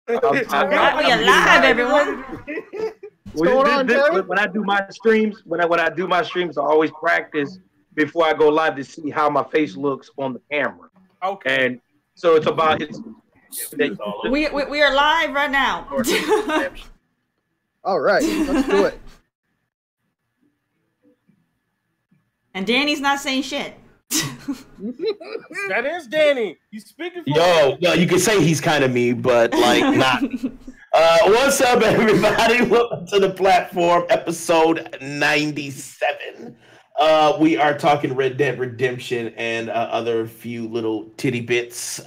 All right, we are live, everyone. When I do my streams, when I do my streams, I always practice before I go live to see how my face looks on the camera. Okay. And so it's we are live right now. All right, let's do it. And Danny's not saying shit. That is Danny. He's speaking for Yo, you can say he's kind of me, but like not. What's up, everybody? Welcome to the platform, episode 97. We are talking Red Dead Redemption and other few little titty bits.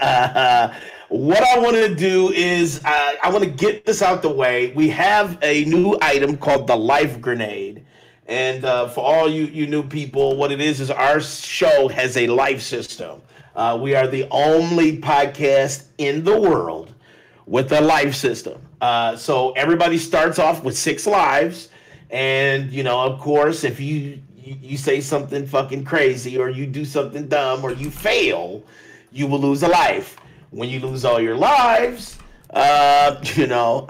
What I want to do is I want to get this out the way. We have a new item called the life grenade. And for all you new people, what it is our show has a life system. We are the only podcast in the world with a life system. So everybody starts off with 6 lives. And, you know, of course, if you say something fucking crazy or you do something dumb or you fail, you will lose a life. When you lose all your lives, you know,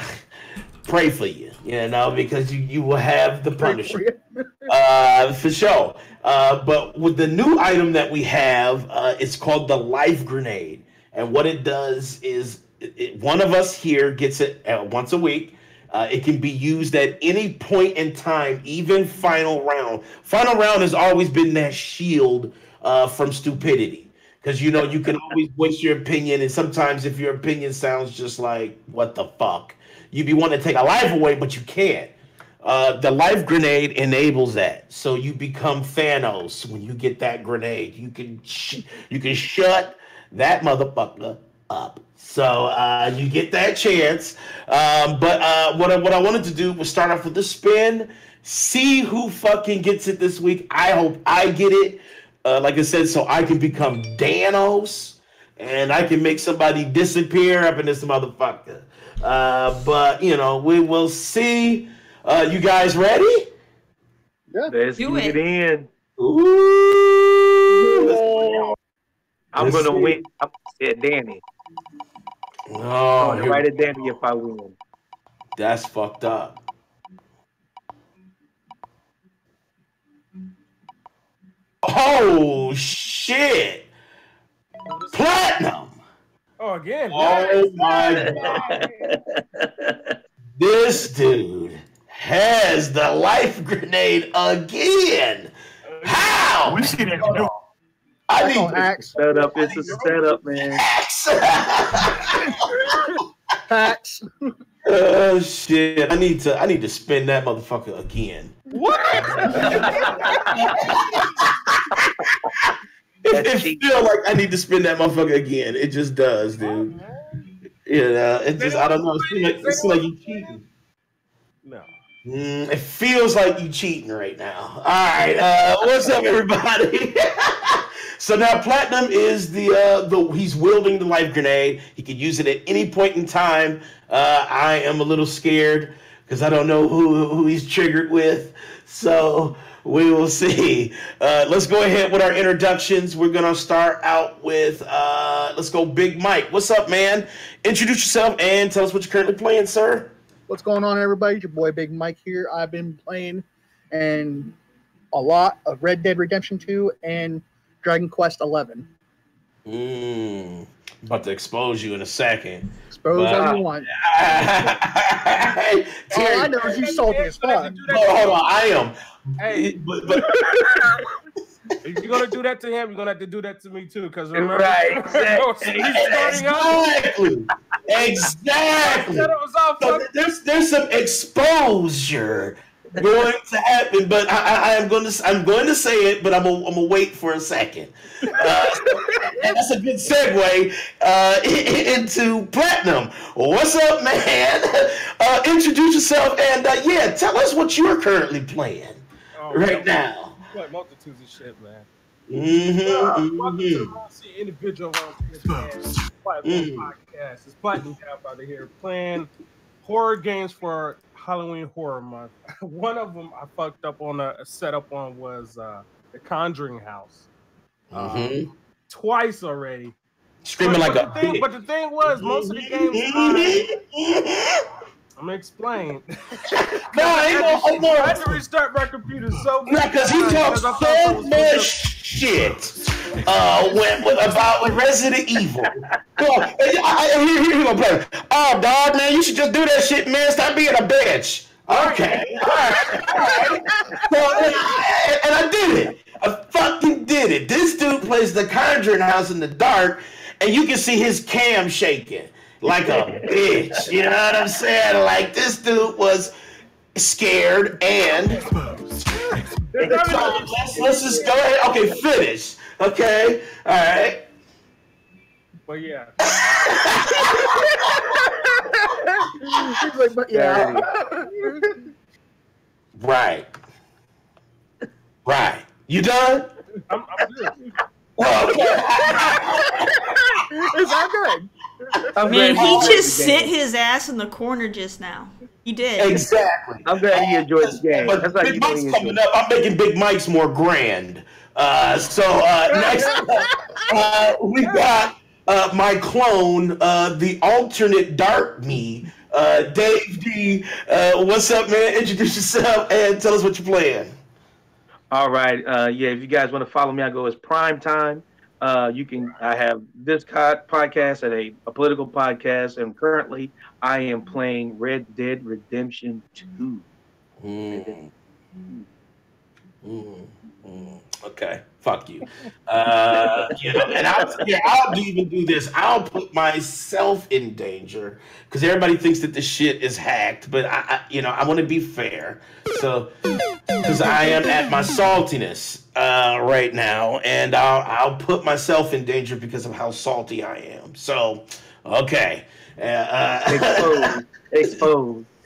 pray for you, you know, because you will have the punishment for sure. But with the new item that we have, it's called the life grenade. And what it does is one of us here gets it once a week. It can be used at any point in time, even final round. Final round has always been that shield from stupidity. Because, you know, you can always voice your opinion. And sometimes if your opinion sounds just like, what the fuck? You be wanting to take a life away, but you can't. The life grenade enables that. So you become Thanos when you get that grenade. You can shut that motherfucker up. So you get that chance. But what I wanted to do was start off with the spin, see who fucking gets it this week. I hope I get it. Like I said, so I can become Thanos and I can make somebody disappear up in this motherfucker. But, you know, we will see. You guys ready? Yeah. Let's get in. Ooh. I'm going to win. I'm going to say Danny. Oh, I'm going to write it Danny if I win. That's fucked up. Oh, shit. Platinum. Oh, again. Oh, my God. This dude has the life grenade again. How? We see that. I need to set up. It's a setup, man. Hacks. Oh shit! I need to spin that motherfucker again. What? It feels like I need to spin that motherfucker again. It just does, dude. You know, it just I don't know. It seems like you cheating. No. It feels like you cheating right now. All right, what's up, everybody? So now Platinum is he's wielding the life grenade. He can use it at any point in time. I am a little scared because I don't know who he's triggered with. So we will see. Let's go ahead with our introductions. We're gonna start out with let's go, Big Mike. What's up, man? Introduce yourself and tell us what you're currently playing, sir. What's going on, everybody? It's your boy Big Mike here. I've been playing and a lot of Red Dead Redemption 2 and Dragon Quest 11. About to expose you in a second. Expose all you want. All I know is you salty as fuck. Hold on, I am. Hey, but if you're gonna do that to him, you're gonna have to do that to me too. Because remember, right, exactly. So there's some exposure going to happen, but I'm going to say it, but I'm gonna wait for a second. And that's a good segue into Platinum. What's up, man? Introduce yourself and yeah, tell us what you're currently playing right now. Like multitudes of shit, man. Welcome to the Rossi Individual Podcast. It's Platinum Cap out of here playing horror games for Halloween Horror Month. One of them I fucked up on a setup on was The Conjuring House. Twice already. Screaming like a bitch. But the thing was, most of the games I'm gonna explain. I had to restart my computer so many times. Because he talks so much shit about Resident Evil. Come on, here we go, play. Oh, dog, man, you should just do that shit, man. Stop being a bitch. Okay, all right. And I did it. I fucking did it. This dude plays the Conjuring House in the dark, and you can see his cam shaking like a bitch. You know what I'm saying? Like, this dude was scared and... let's just go ahead. Okay, finish. Okay, all right. But yeah. He's like, but yeah. Right. You done? I'm good. Well, okay. It's all good. Man, he just sit his ass in the corner just now. He did. Exactly. I'm glad he enjoyed the game. But That's how Big you know Mike's he coming enjoyed up. I'm making Big Mike's more grand. Next we got my clone, the alternate dark me, Dave D. What's up, man? Introduce yourself and tell us what you're playing. All right. Yeah, if you guys want to follow me, I go as Prime Time. I have this podcast at a political podcast, and currently I am playing Red Dead Redemption 2. Okay, fuck you. And I'll even do this. I'll put myself in danger because everybody thinks that the shit is hacked, but I want to be fair. So, because I am at my saltiness right now, and I'll put myself in danger because of how salty I am. So, okay. Exposed.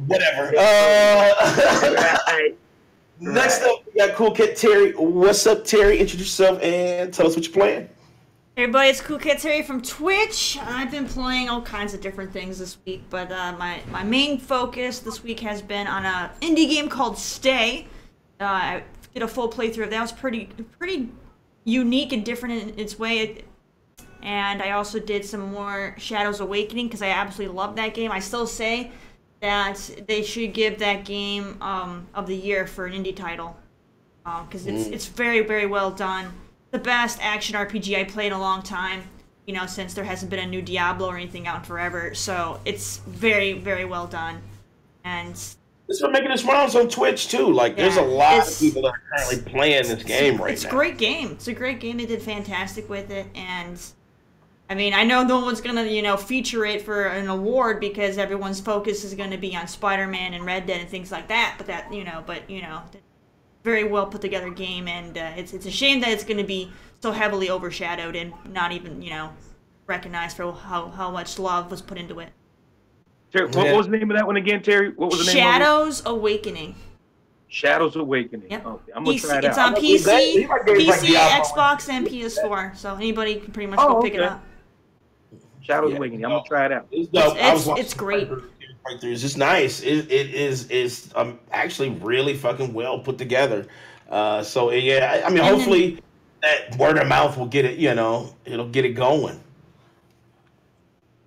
Whatever. Next up, we got Cool Cat Terry. What's up, Terry? Introduce yourself and tell us what you're playing. Hey everybody, it's Cool Cat Terry from Twitch. I've been playing all kinds of different things this week, but my main focus this week has been on an indie game called Stay. I did a full playthrough of that. It was pretty unique and different in its way. And I also did some more Shadows Awakening because I absolutely love that game. I still say that they should give that game of the year for an indie title because it's very, very well done. The best action RPG I played in a long time, since there hasn't been a new Diablo or anything out in forever. So it's very, very well done. And it's been making its rounds on Twitch too. Like, there's a lot of people that are currently playing this game right now. It's a great game. It's a great game. They did fantastic with it, and I mean, I know no one's gonna, feature it for an award because everyone's focus is gonna be on Spider-Man and Red Dead and things like that. But very well put together game, and it's a shame that it's gonna be so heavily overshadowed and not even, recognized for how much love was put into it. Terry, what was the name of that one again, Terry? What was the name of it? Shadows Awakening. Shadows Awakening. Yep. Okay, I'm gonna try it It's out. on PC, Xbox, and PS4, so anybody can pretty much go pick it up. Shadows Awakening. I'm gonna try it out. It's great. It's nice. It is actually really fucking well put together. Hopefully that word of mouth will get it. It'll get it going.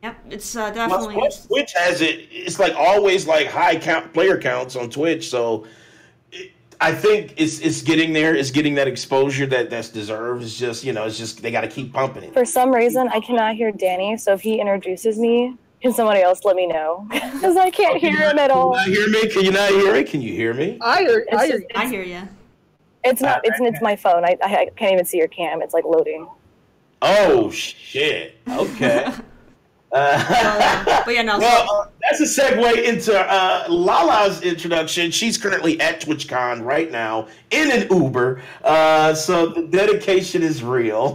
Yep, it's definitely. Twitch has it. It's like always like high player counts on Twitch. So I think it's getting there. It's getting that exposure that's deserved. It's just they got to keep pumping it. For some reason, I cannot hear Danny. So if he introduces me, can somebody else let me know? Because I can't hear him at all. Can you not hear me? Can you not hear me? Can you hear me? I hear you. It's not. It's my phone. I can't even see your cam. It's like loading. Oh shit. Okay. But yeah, no. That's a segue into LaLa's introduction. She's currently at TwitchCon right now in an Uber, so the dedication is real.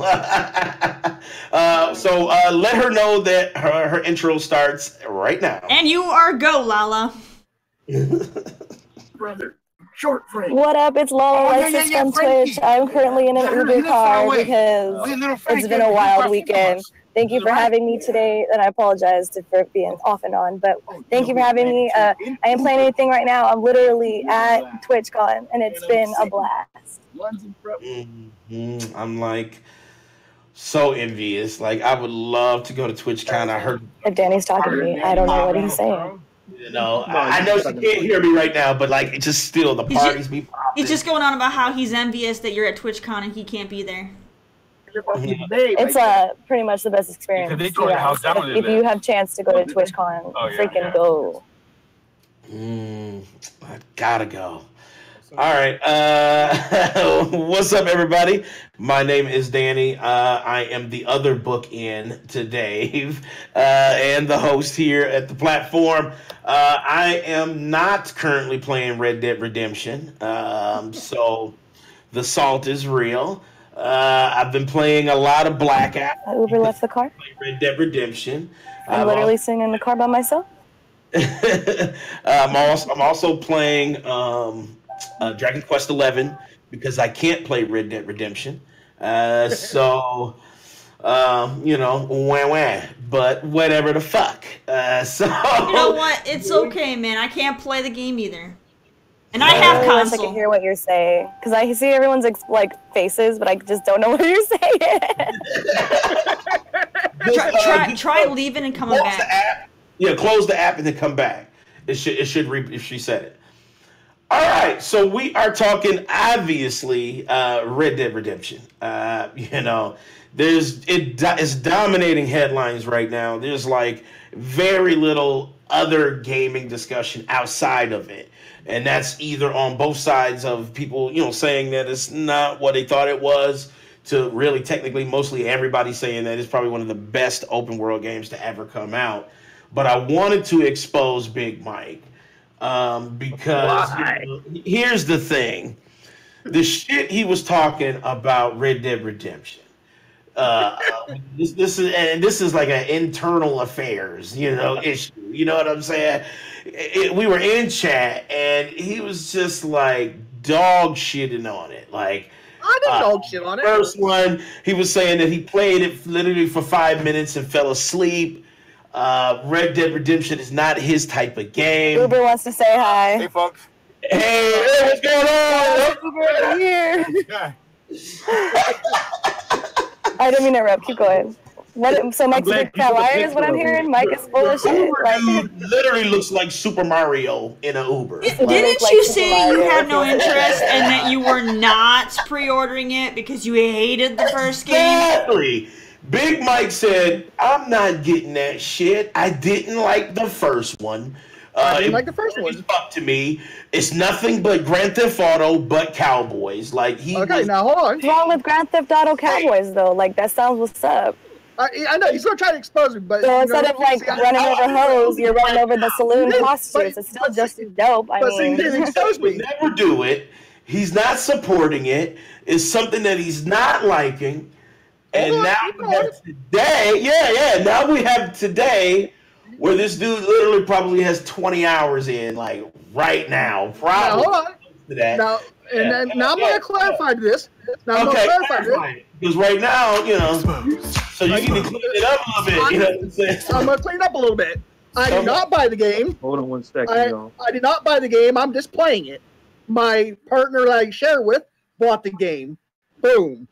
So let her know that her intro starts right now. And you are go, LaLa. Brother. Short friend. What up? It's LaLa on Twitch. I'm currently in an Uber car because it's been a wild weekend. Thank you for having me today, and I apologize for being off and on, but thank you for having me. I ain't playing anything right now. I'm literally at TwitchCon, and it's been a blast. I'm like, So envious. Like, I would love to go to TwitchCon. I heard. If Danny's talking to me, I don't know what he's saying. You know, I know she can't hear me right now, but like, it's just still the parties be popping. He's just going on about how he's envious that you're at TwitchCon and he can't be there. It's pretty much the best experience. If you have chance to go to TwitchCon, freaking go. I gotta go. All right. What's up, everybody? My name is Danny. I am the other bookend to Dave and the host here at the platform. I am not currently playing Red Dead Redemption, so the salt is real. I've been playing a lot of Blackout. Uber left the car. Red Dead Redemption. I'm literally sitting in the car by myself. I'm also playing Dragon Quest XI because I can't play Red Dead Redemption. So you know, wah. But whatever the fuck. So you know what? It's okay, man. I can't play the game either. And I have console. I can hear what you're saying because I see everyone's like faces, but I just don't know what you're saying. Try leaving and coming back. The app. Yeah, close the app and then come back. It should if she said it. All right, so we are talking obviously Red Dead Redemption. You know, it's dominating headlines right now. There's like very little other gaming discussion outside of it. And that's either on both sides of people, you know, saying that it's not what they thought it was, to really technically mostly everybody saying that it's probably one of the best open world games to ever come out. But I wanted to expose Big Mike because you know, here's the thing. The shit he was talking about Red Dead Redemption. This is like an internal affairs, you know, issue. You know what I'm saying? We were in chat and he was just like dog shitting on it. Like, I didn't dog shit on it. First one, he was saying that he played it literally for 5 minutes and fell asleep. Red Dead Redemption is not his type of game. Uber wants to say hi. Hey, folks. Hey, what's going on? Uber here. I didn't mean to interrupt. Keep going. So Mike's a big fat liar is what I'm hearing? Mike is full of shit. Like, literally looks like Super Mario in an Uber. Didn't you say you had no interest and that you were not pre-ordering it because you hated the first game? Exactly. Big Mike said, I'm not getting that shit. I didn't like the first one. I didn't like the first one. Fuck to me. It's nothing but Grand Theft Auto, but cowboys. Like now hold on. What's wrong with Grand Theft Auto Cowboys though? Like that sounds what's up. I know he's gonna try to expose me, but so instead of like running over hoes, you're running over the saloon prostitutes. It's still just dope. I mean, he exposed me. Never do it. He's not supporting it. It's something that he's not liking. And now we have today, now we have today where this dude literally probably has 20 hours in, like right now. Probably. Now, hold on. Now, now I'm going to clarify this. Because right now, you know, so you need to clean it up a little bit. You know what I'm saying? I'm going to clean it up a little bit. I did not buy the game. Hold on 1 second, y'all. I did not buy the game. I'm just playing it. My partner that I share with bought the game. Boom.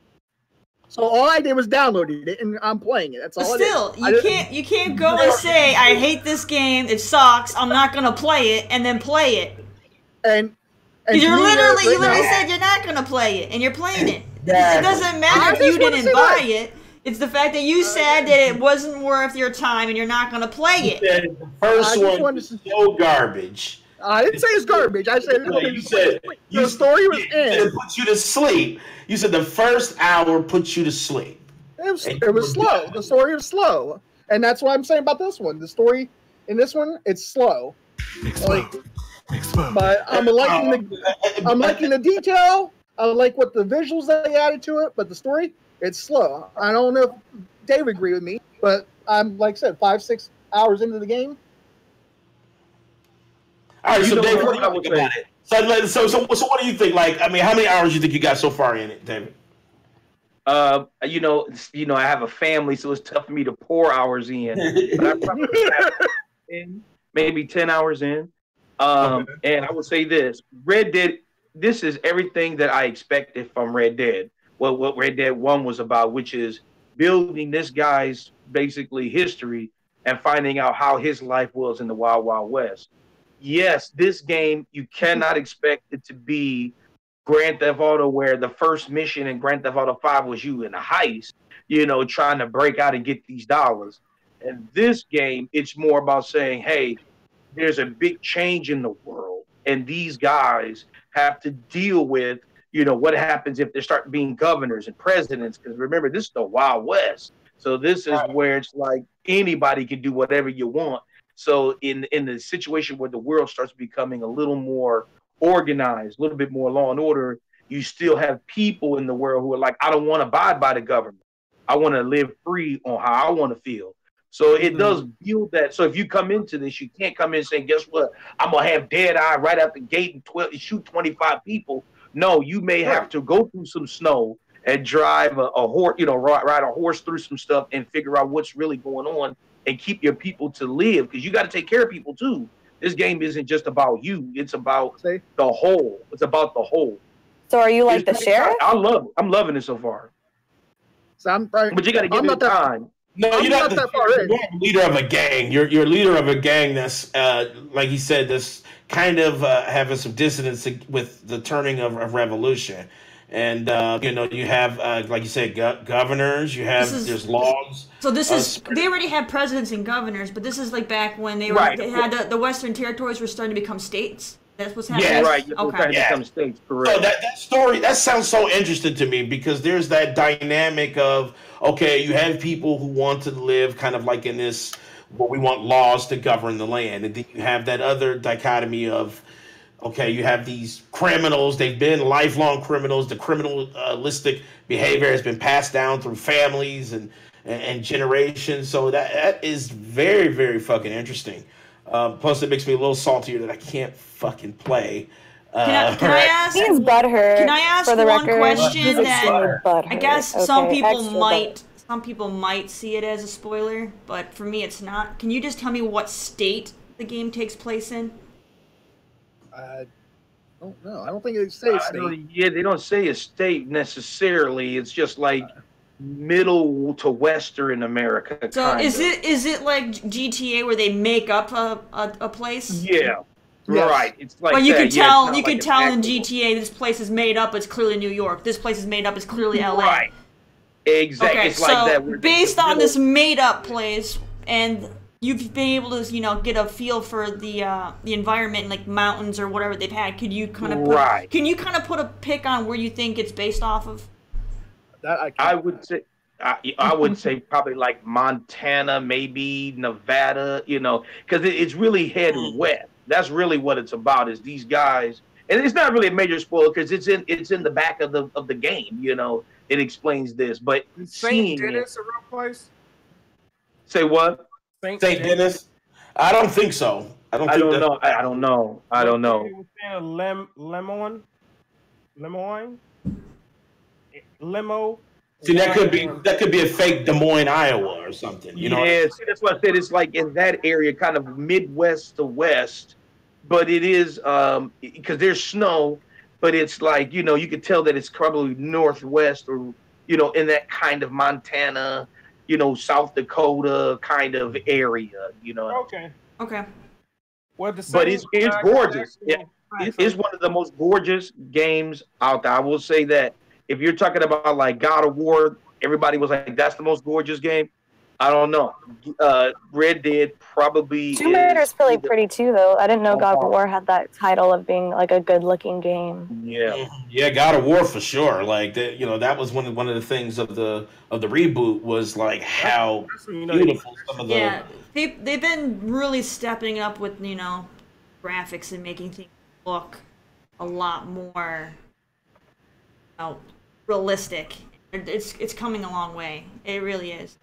So all I did was downloaded it, and I'm playing it. That's all. But still, you can't go and say I hate this game. It sucks. I'm not gonna play it, and then play it. And you literally said you're not gonna play it, and you're playing it. It doesn't matter if you didn't buy it. It's the fact that you said that it wasn't worth your time, and you're not gonna play it. The first one was so garbage. I didn't say it's garbage. I said the story was in. It puts you to sleep. You said the first hour puts you to sleep. It was slow. The story was slow, and that's what I'm saying about this one. The story in this one, it's slow. But I'm liking the detail. I like what the visuals that they added to it, but the story, it's slow. I don't know if Dave agree with me, but I'm like I said, 5-6 hours into the game. All right, so Dave, what do you think about it? So what do you think? Like, I mean, how many hours do you think you got so far in it, David? You know, I have a family, so it's tough for me to pour hours in. But I probably have maybe 10 hours in. And I would say this: Red Dead. This is everything that I expected from Red Dead. What Red Dead 1 was about, which is building this guy's basically history and finding out how his life was in the Wild Wild West. Yes, this game, you cannot expect it to be Grand Theft Auto, where the first mission in Grand Theft Auto 5 was you in a heist, you know, trying to break out and get these dollars. And this game, it's more about saying, hey, there's a big change in the world, and these guys have to deal with, you know, what happens if they start being governors and presidents. Because remember, this is the Wild West. So this is where it's like anybody can do whatever you want. So in the situation where the world starts becoming a little more organized, a little bit more law and order, you still have people in the world who are like, I don't want to abide by the government. I want to live free on how I want to feel. So it does build that. So if you come into this, you can't come in saying, guess what? I'm going to have dead eye right out the gate and shoot 25 people. No, you may have to go through some snow and drive a horse, you know, ride a horse through some stuff and figure out what's really going on and keep your people to live, because you got to take care of people too. This game isn't just about you. It's about the whole. It's about the whole. So are you like the sheriff? I love it. I'm loving it so far. So I'm probably, but you got to give it time. No, you're not that far in. You're a leader of a gang. You're a leader of a gang that's, like he said, that's kind of having some dissonance with the turning of revolution. And, you know, you have, like you said, governors, you have, there's laws. So this is, they already have presidents and governors, but this is like back when they were, they had the Western territories were starting to become states. That's what's happening? Yeah, right. Okay. Become states, correct. So that story, that sounds so interesting to me, because there's that dynamic of, okay, you have people who want to live kind of like in this, where we want laws to govern the land. And then you have that other dichotomy of, okay, you have these criminals, they've been lifelong criminals, the criminalistic behavior has been passed down through families and generations. So that is very, very fucking interesting. Plus, it makes me a little saltier that I can't fucking play. Can I ask? He's butthurt. Can I ask for the one record? question that I guess some people butthurt. might see it as a spoiler, but for me it's not. Can you just tell me what state the game takes place in? I don't know. I don't think they say state. Yeah, they don't say a state necessarily. It's just like middle to western America. So is it like GTA where they make up a place? Yeah. Yes. Right. It's like, but you can tell you can tell in GTA this place is made up. It's clearly New York. This place is made up. It's clearly LA. Right. Exactly. Okay, it's like that. So based on this made up place, and you've been able to get a feel for the environment, like mountains or whatever they've had. Could you kind of put a pick on where you think it's based off of? That I would say. I would say probably like Montana, maybe Nevada, because it's really heading west. That's really what it's about, is these guys, and it's not really a major spoiler because it's in the back of the game. It explains this, but St. Dennis a real place? Say what? St. Dennis? I don't think so. I don't know. I don't know. Lemoine? Limo? See, that could be a fake Des Moines, Iowa, or something. Yeah, that's what I said. It's like in that area, kind of Midwest to West, but it is because there's snow, but it's like you could tell that it's probably Northwest or in that kind of Montana, South Dakota kind of area. Okay. Well, but it's gorgeous. It's one of the most gorgeous games out there. I will say that. If you're talking about like God of War, everybody was like, that's the most gorgeous game. I don't know. Red Dead probably Tomb Raider's really pretty too, though. I didn't know God of War had that title of being like a good-looking game. Yeah, God of War for sure. Like that, that was one of the things of the reboot was like how beautiful some of the. Yeah, they've been really stepping up with graphics and making things look a lot more realistic. It's coming a long way. It really is.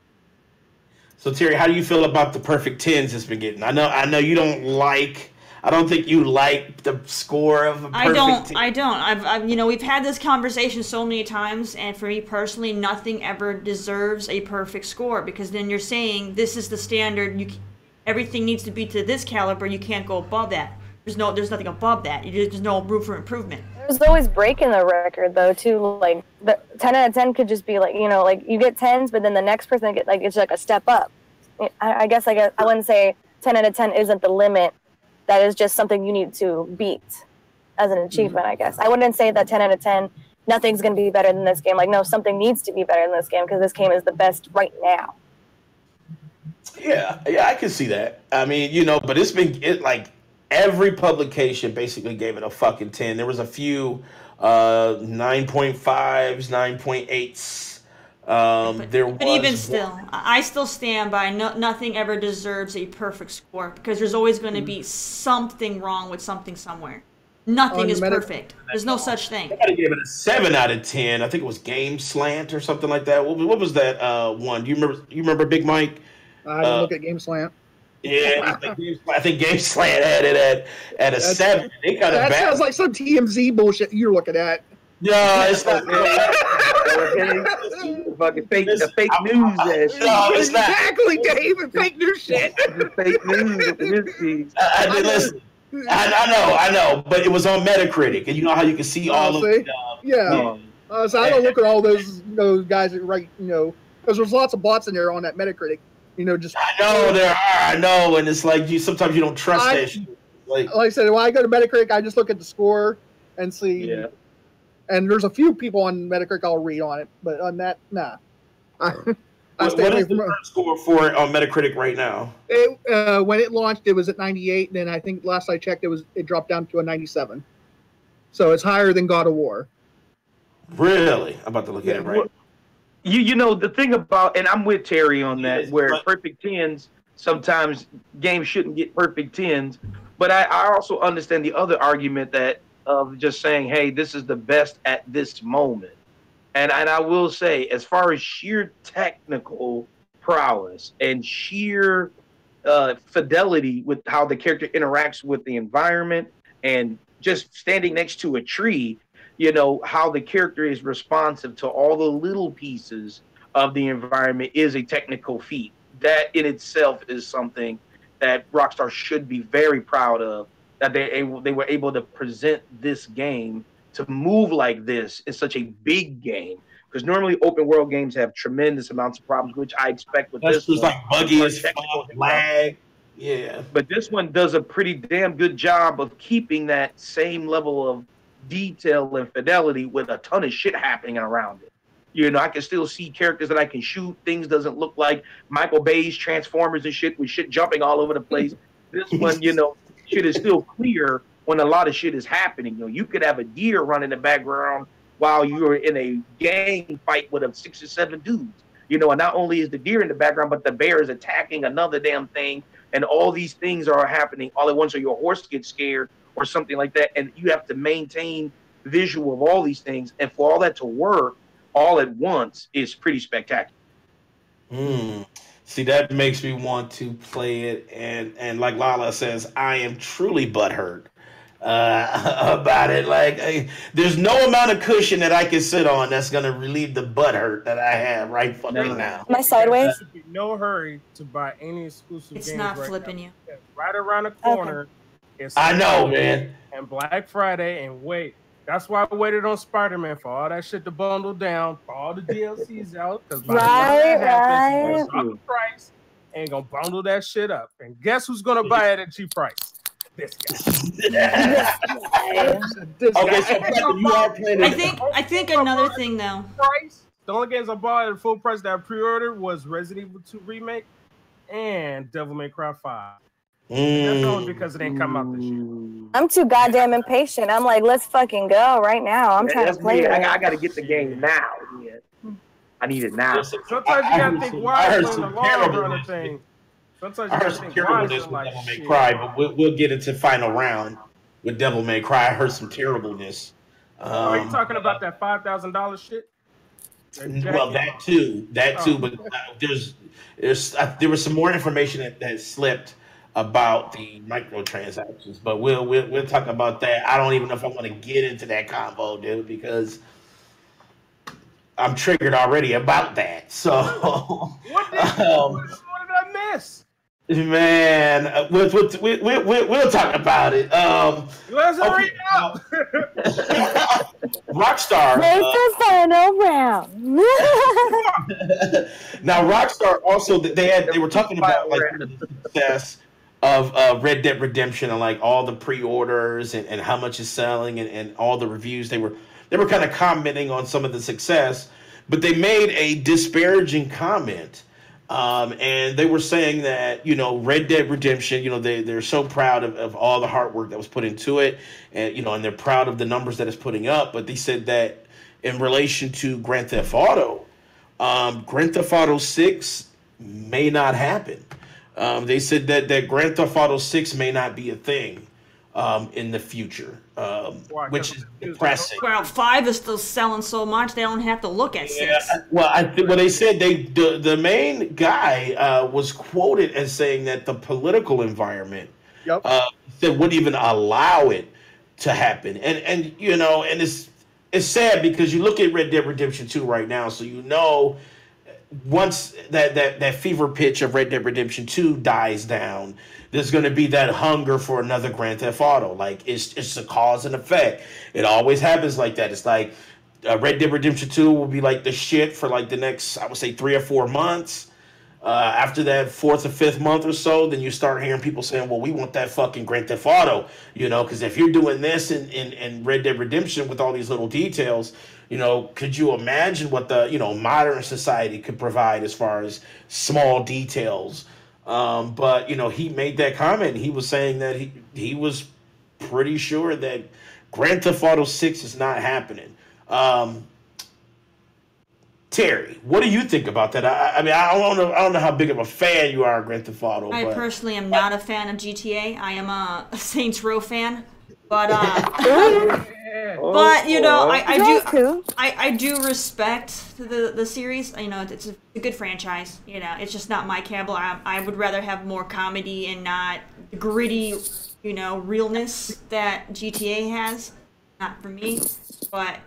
So Terry, how do you feel about the perfect 10s it's been getting? I know you don't like. I don't think you like the score of a perfect 10. I don't. I've we've had this conversation so many times, and for me personally, nothing ever deserves a perfect score, because then you're saying this is the standard. Everything needs to be to this caliber. You can't go above that. There's nothing above that. There's no room for improvement. There's always breaking the record though too. Like the 10 out of 10 could just be like, you know, like you get 10s, but then the next person get like it's like a step up. I guess I wouldn't say 10 out of 10 isn't the limit. That is just something you need to beat as an achievement. I guess I wouldn't say that 10 out of 10 nothing's going to be better than this game. Like no, something needs to be better than this game because this game is the best right now. Yeah, I can see that. I mean, you know, but like every publication basically gave it a fucking 10. There was a few 9.5s, 9.8s. But even still, I still stand by nothing ever deserves a perfect score because there's always going to be something wrong with something somewhere. Nothing is perfect. There's no such thing. I gotta give it a 7 out of 10. I think it was Game Slant or something like that. What was that one? Do you remember? You remember Big Mike? I didn't look at Game Slant. Yeah, I think Game Slant had it at a 7. They kind of that sounds like some TMZ bullshit you're looking at. No, it's not. Fucking fake news. No, it's not. Exactly, David. Fake news shit. Fake news at this piece. Listen, I know, but it was on Metacritic, and you know how you can see all of it. Yeah. So I don't look at all those guys that write, you know, because there's lots of bots in there on that Metacritic. You know, just I know there are. I know, and it's like sometimes you don't trust that shit. Like I said, when I go to Metacritic, I just look at the score and see. Yeah. And there's a few people on Metacritic I'll read on it, but on that, nah. what is the current score for it on Metacritic right now? When it launched, it was at 98, and then I think last I checked, it dropped down to a 97. So it's higher than God of War. Really? I'm about to look at it right now. You know, the thing about, and I'm with Terry on that, where perfect 10s, sometimes games shouldn't get perfect 10s, but I also understand the other argument that of just saying, hey, this is the best at this moment. And I will say, as far as sheer technical prowess and sheer fidelity with how the character interacts with the environment and just standing next to a tree, you know, how the character is responsive to all the little pieces of the environment is a technical feat. That in itself is something that Rockstar should be very proud of, that they were able to present this game to move like this in such a big game. Because normally open world games have tremendous amounts of problems, which I expect with this one. That's just like buggy as fuck, lag. Yeah. But this one does a pretty damn good job of keeping that same level of detail and fidelity with a ton of shit happening around it. You know, I can still see characters that I can shoot. Things doesn't look like Michael Bay's Transformers and shit with shit jumping all over the place. This one, you know, shit is still clear when a lot of shit is happening. You know, you could have a deer run in the background while you're in a gang fight with 6 or 7 dudes. You know, and not only is the deer in the background, but the bear is attacking another damn thing. And all these things are happening all at once, or your horse gets scared or something like that. And you have to maintain visual of all these things. And for all that to work all at once is pretty spectacular. See, that makes me want to play it. And like LaLa says, I am truly butthurt about it. Like, there's no amount of cushion that I can sit on that's going to relieve the butthurt that I have right now. Am I sideways? No hurry to buy any exclusive It's games not right flipping now. you. Right around the corner. It's I know, man. And Black Friday, and wait. That's why I waited on Spider-Man for all that shit to bundle down, for all the DLCs out. Because by the time that happens, drop the price and gonna bundle that shit up. And guess who's gonna buy it at cheap price? This guy. Okay, so you are playing. I think another thing though. The only games I bought at full price that I pre-ordered was Resident Evil 2 Remake and Devil May Cry 5. That's only because it ain't come out this year. I'm too goddamn impatient. I'm like, let's fucking go right now. I'm trying to play it. I got to get the game now. Yeah. I need it now. Sometimes you gotta think why in the long run of thing. Sometimes you gotta think why is like Devil May Cry, but we'll get into final round with Devil May Cry. I heard some terribleness. Are you talking about that $5,000 shit? Well, that too, but there was some more information that slipped about the microtransactions, but we'll talk about that. I don't even know if I want to get into that convo, dude, because I'm triggered already about that. So what did I miss? Man, we'll talk about it. Let's hurry up. Rockstar. Make the final round. Now, Rockstar also they were talking about like the success of Red Dead Redemption and like all the pre-orders and how much it's selling and all the reviews. They were kind of commenting on some of the success, but they made a disparaging comment. And they were saying that, Red Dead Redemption, they're so proud of all the hard work that was put into it, and and they're proud of the numbers that it's putting up. But they said that in relation to Grand Theft Auto, Grand Theft Auto 6 may not happen. They said that Grand Theft Auto 6 may not be a thing in the future, which is depressing. Well, 5 is still selling so much they don't have to look at 6. Well, they said the main guy was quoted as saying that the political environment that wouldn't even allow it to happen, and it's sad because you look at Red Dead Redemption 2 right now, so once that fever pitch of Red Dead Redemption 2 dies down, there's going to be that hunger for another Grand Theft Auto. Like, it's a cause and effect. It always happens like that. It's like Red Dead Redemption 2 will be like the shit for like the next, I would say, 3 or 4 months. After that 4th or 5th month or so, then you start hearing people saying, well, we want that fucking Grand Theft Auto, because if you're doing this in Red Dead Redemption with all these little details, could you imagine what the, modern society could provide as far as small details? But, he made that comment. He was saying that he was pretty sure that Grand Theft Auto 6 is not happening. Terry, what do you think about that? I mean, I don't know how big of a fan you are of Grand Theft Auto. I personally am not a fan of GTA. I am a Saints Row fan, but I do respect the series. It's a good franchise. It's just not my cable. I would rather have more comedy and not the gritty, realness that GTA has. Not for me, but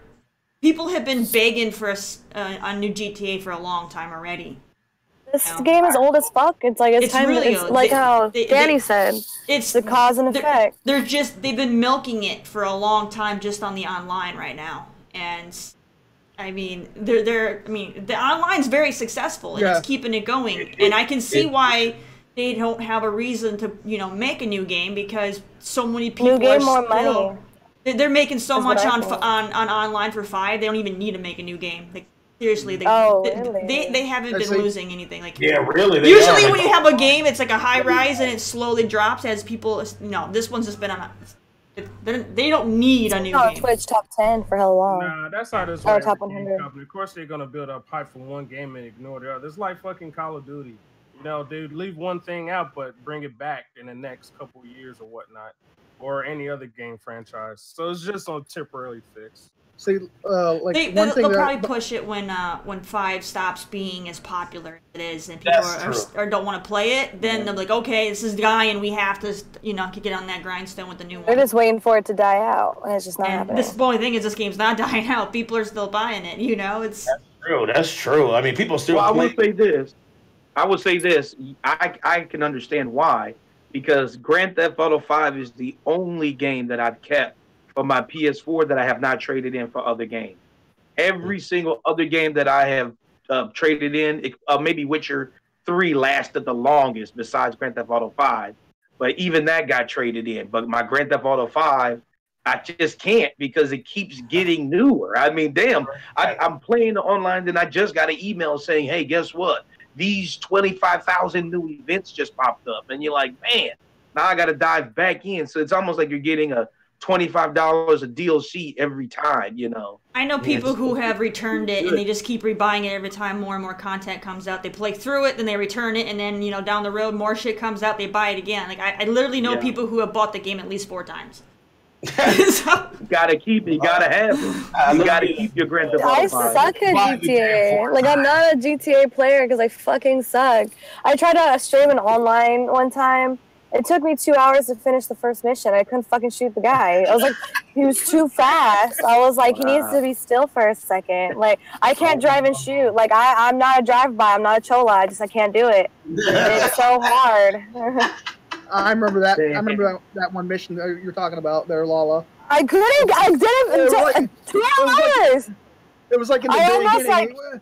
people have been begging for a new GTA for a long time already. This game is old as fuck. It's like it's time. Really it's old. Like how Danny said. It's the cause and effect. They've been milking it for a long time just on the online right now, and I mean the online's very successful and it's keeping it going. And I can see why they don't have a reason to make a new game because so many people more money. They're making so much on online for 5. They don't even need to make a new game. Like, seriously, they haven't been losing anything. Like, yeah, really. Usually, when you have a game, it's like a high rise and it slowly drops as people. No, this one's just been on. They don't need a new game. Twitch top 10 for how long? Nah, that's how this works. Top 100. Of course, they're gonna build up hype for one game and ignore the other. It's like fucking Call of Duty. They leave one thing out but bring it back in the next couple years or whatnot. Or any other game franchise, so it's just on temporary fix. See, they'll probably push it when 5 stops being as popular as it is, and people or don't want to play it. Then they're like, okay, this is dying. We have to, get on that grindstone with the new one. They're just waiting for it to die out, and it's just not happening. The only thing is, this game's not dying out. People are still buying it. It's that's true. That's true. I mean, people still. Well, I would say this. I can understand why. Because Grand Theft Auto 5 is the only game that I've kept for my PS4 that I have not traded in for other games. Every single other game that I have traded in, maybe Witcher 3 lasted the longest besides Grand Theft Auto 5. But even that got traded in. But my Grand Theft Auto 5, I just can't because it keeps getting newer. I mean, damn, I'm playing online and I just got an email saying, hey, guess what? These 25,000 new events just popped up. And you're like, man, now I got to dive back in. So it's almost like you're getting a $25 a DLC every time, I know people who have returned it and they just keep rebuying it every time more and more content comes out. They play through it, then they return it, and then, down the road, more shit comes out, they buy it again. Like, I literally know people who have bought the game at least 4 times. You gotta keep it. You gotta have it. You gotta keep your Grand Theft Auto. I suck at GTA. Like, I'm not a GTA player because I fucking suck. I tried to stream an online one time. It took me 2 hours to finish the first mission. I couldn't fucking shoot the guy. I was like, he was too fast. I was like, he needs to be still for a second. Like, I can't drive and shoot. Like, I'm not a drive-by. I'm not a chola. I can't do it. It's so hard. I remember that. I remember that one mission that you're talking about there, LaLa. I didn't. 2 hours. It was like in the beginning.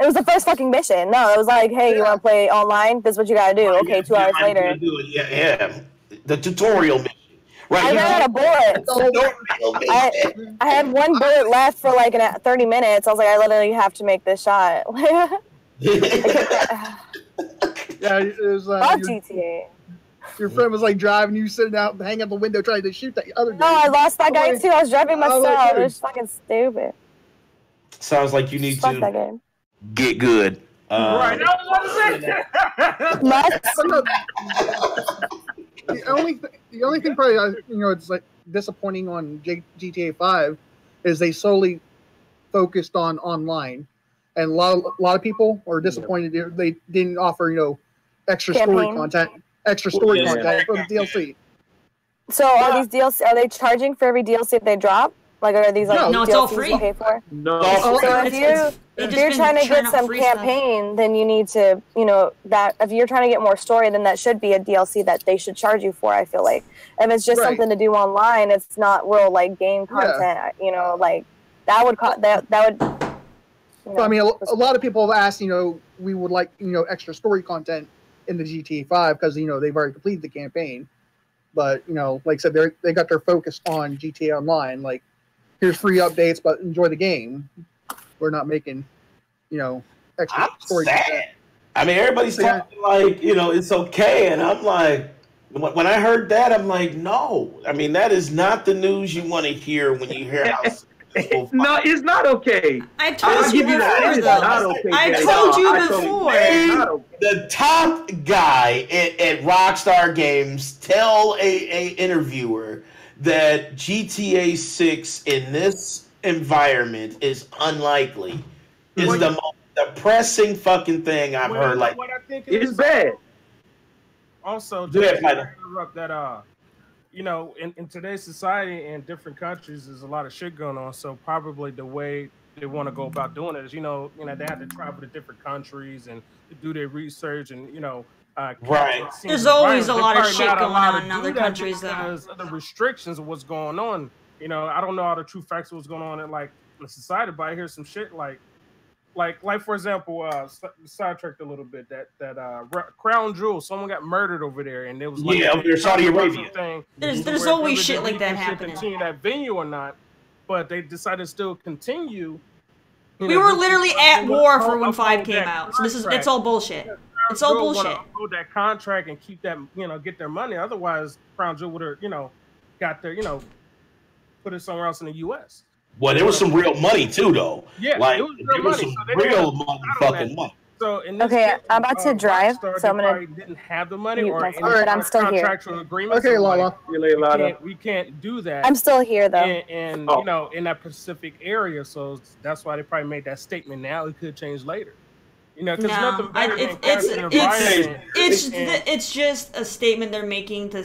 It was the first fucking mission. No, it was like, hey, you want to play online? This is what you gotta do. Okay, 2 hours later. Yeah. The tutorial mission. Right. I ran out of bullets. I had one bullet left for like 30 minutes. I was like, I literally have to make this shot. Yeah, it was GTA. Your friend was like driving, you sitting out, hanging out the window trying to shoot that other guy. No, I lost that guy too. I was driving myself. It was fucking stupid. Sounds like you need Fuck that game. Get good. Right. The only thing probably it's like disappointing on GTA 5 is they solely focused on online, and a lot of people are disappointed they didn't offer extra story content for the DLC. So are these DLC? Are they charging for every DLC that they drop? Like, are these like no, DLCs it's all free. you pay for? No. So if you're trying to get some campaign, then you need to, that if you're trying to get more story, then that should be a DLC that they should charge you for. I feel like if it's just something to do online, it's not real like game content. Like that would that would. I mean, a lot of people have asked. We would like extra story content in the GTA 5 because they've already completed the campaign. But like I said, they got their focus on GTA Online. Like, here's free updates, but enjoy the game. We're not making, extra story content. I mean, everybody's talking like, it's okay, and I'm like, when I heard that, I'm like, no. I mean, that is not the news you want to hear when you hear how. No, it's not okay. I've told you before, though. I've told you before. The top guy at Rockstar Games tell a interviewer that GTA 6 in this environment is unlikely. Is the most depressing fucking thing I've heard. Like, what I think it's bad. Also, just to interrupt that, in today's society in different countries, there's a lot of shit going on. So probably the way they want to go about doing it is, they have to travel to different countries and do their research and, right. There's always a lot of shit going on in other countries, though. Because of the restrictions of what's going on. I don't know all the true facts of what's going on in the society, but I hear some shit like for example, sidetracked a little bit that Crown Jewel, someone got murdered over there, and it was over there, Saudi Arabia. There's always shit like that happening. Continue that venue or not, but they decided to still continue. We were literally at war for when 5 came out, so it's all bullshit. It's all bullshit. Hold that contract and keep that, get their money. Otherwise, Crown Jewel would have, got their, put it somewhere else in the U.S. Well, there was some real money too, though. Yeah, like, it was real money. Some real motherfucking money. So in this case, I'm about to drive, so I'm gonna. Didn't have the money, or but I'm still here. Contractual agreement. Okay, LaLa. We can't do that. I'm still here though. And in that Pacific area, so that's why they probably made that statement. Now it could change later. Because nothing better than it's just a statement they're making to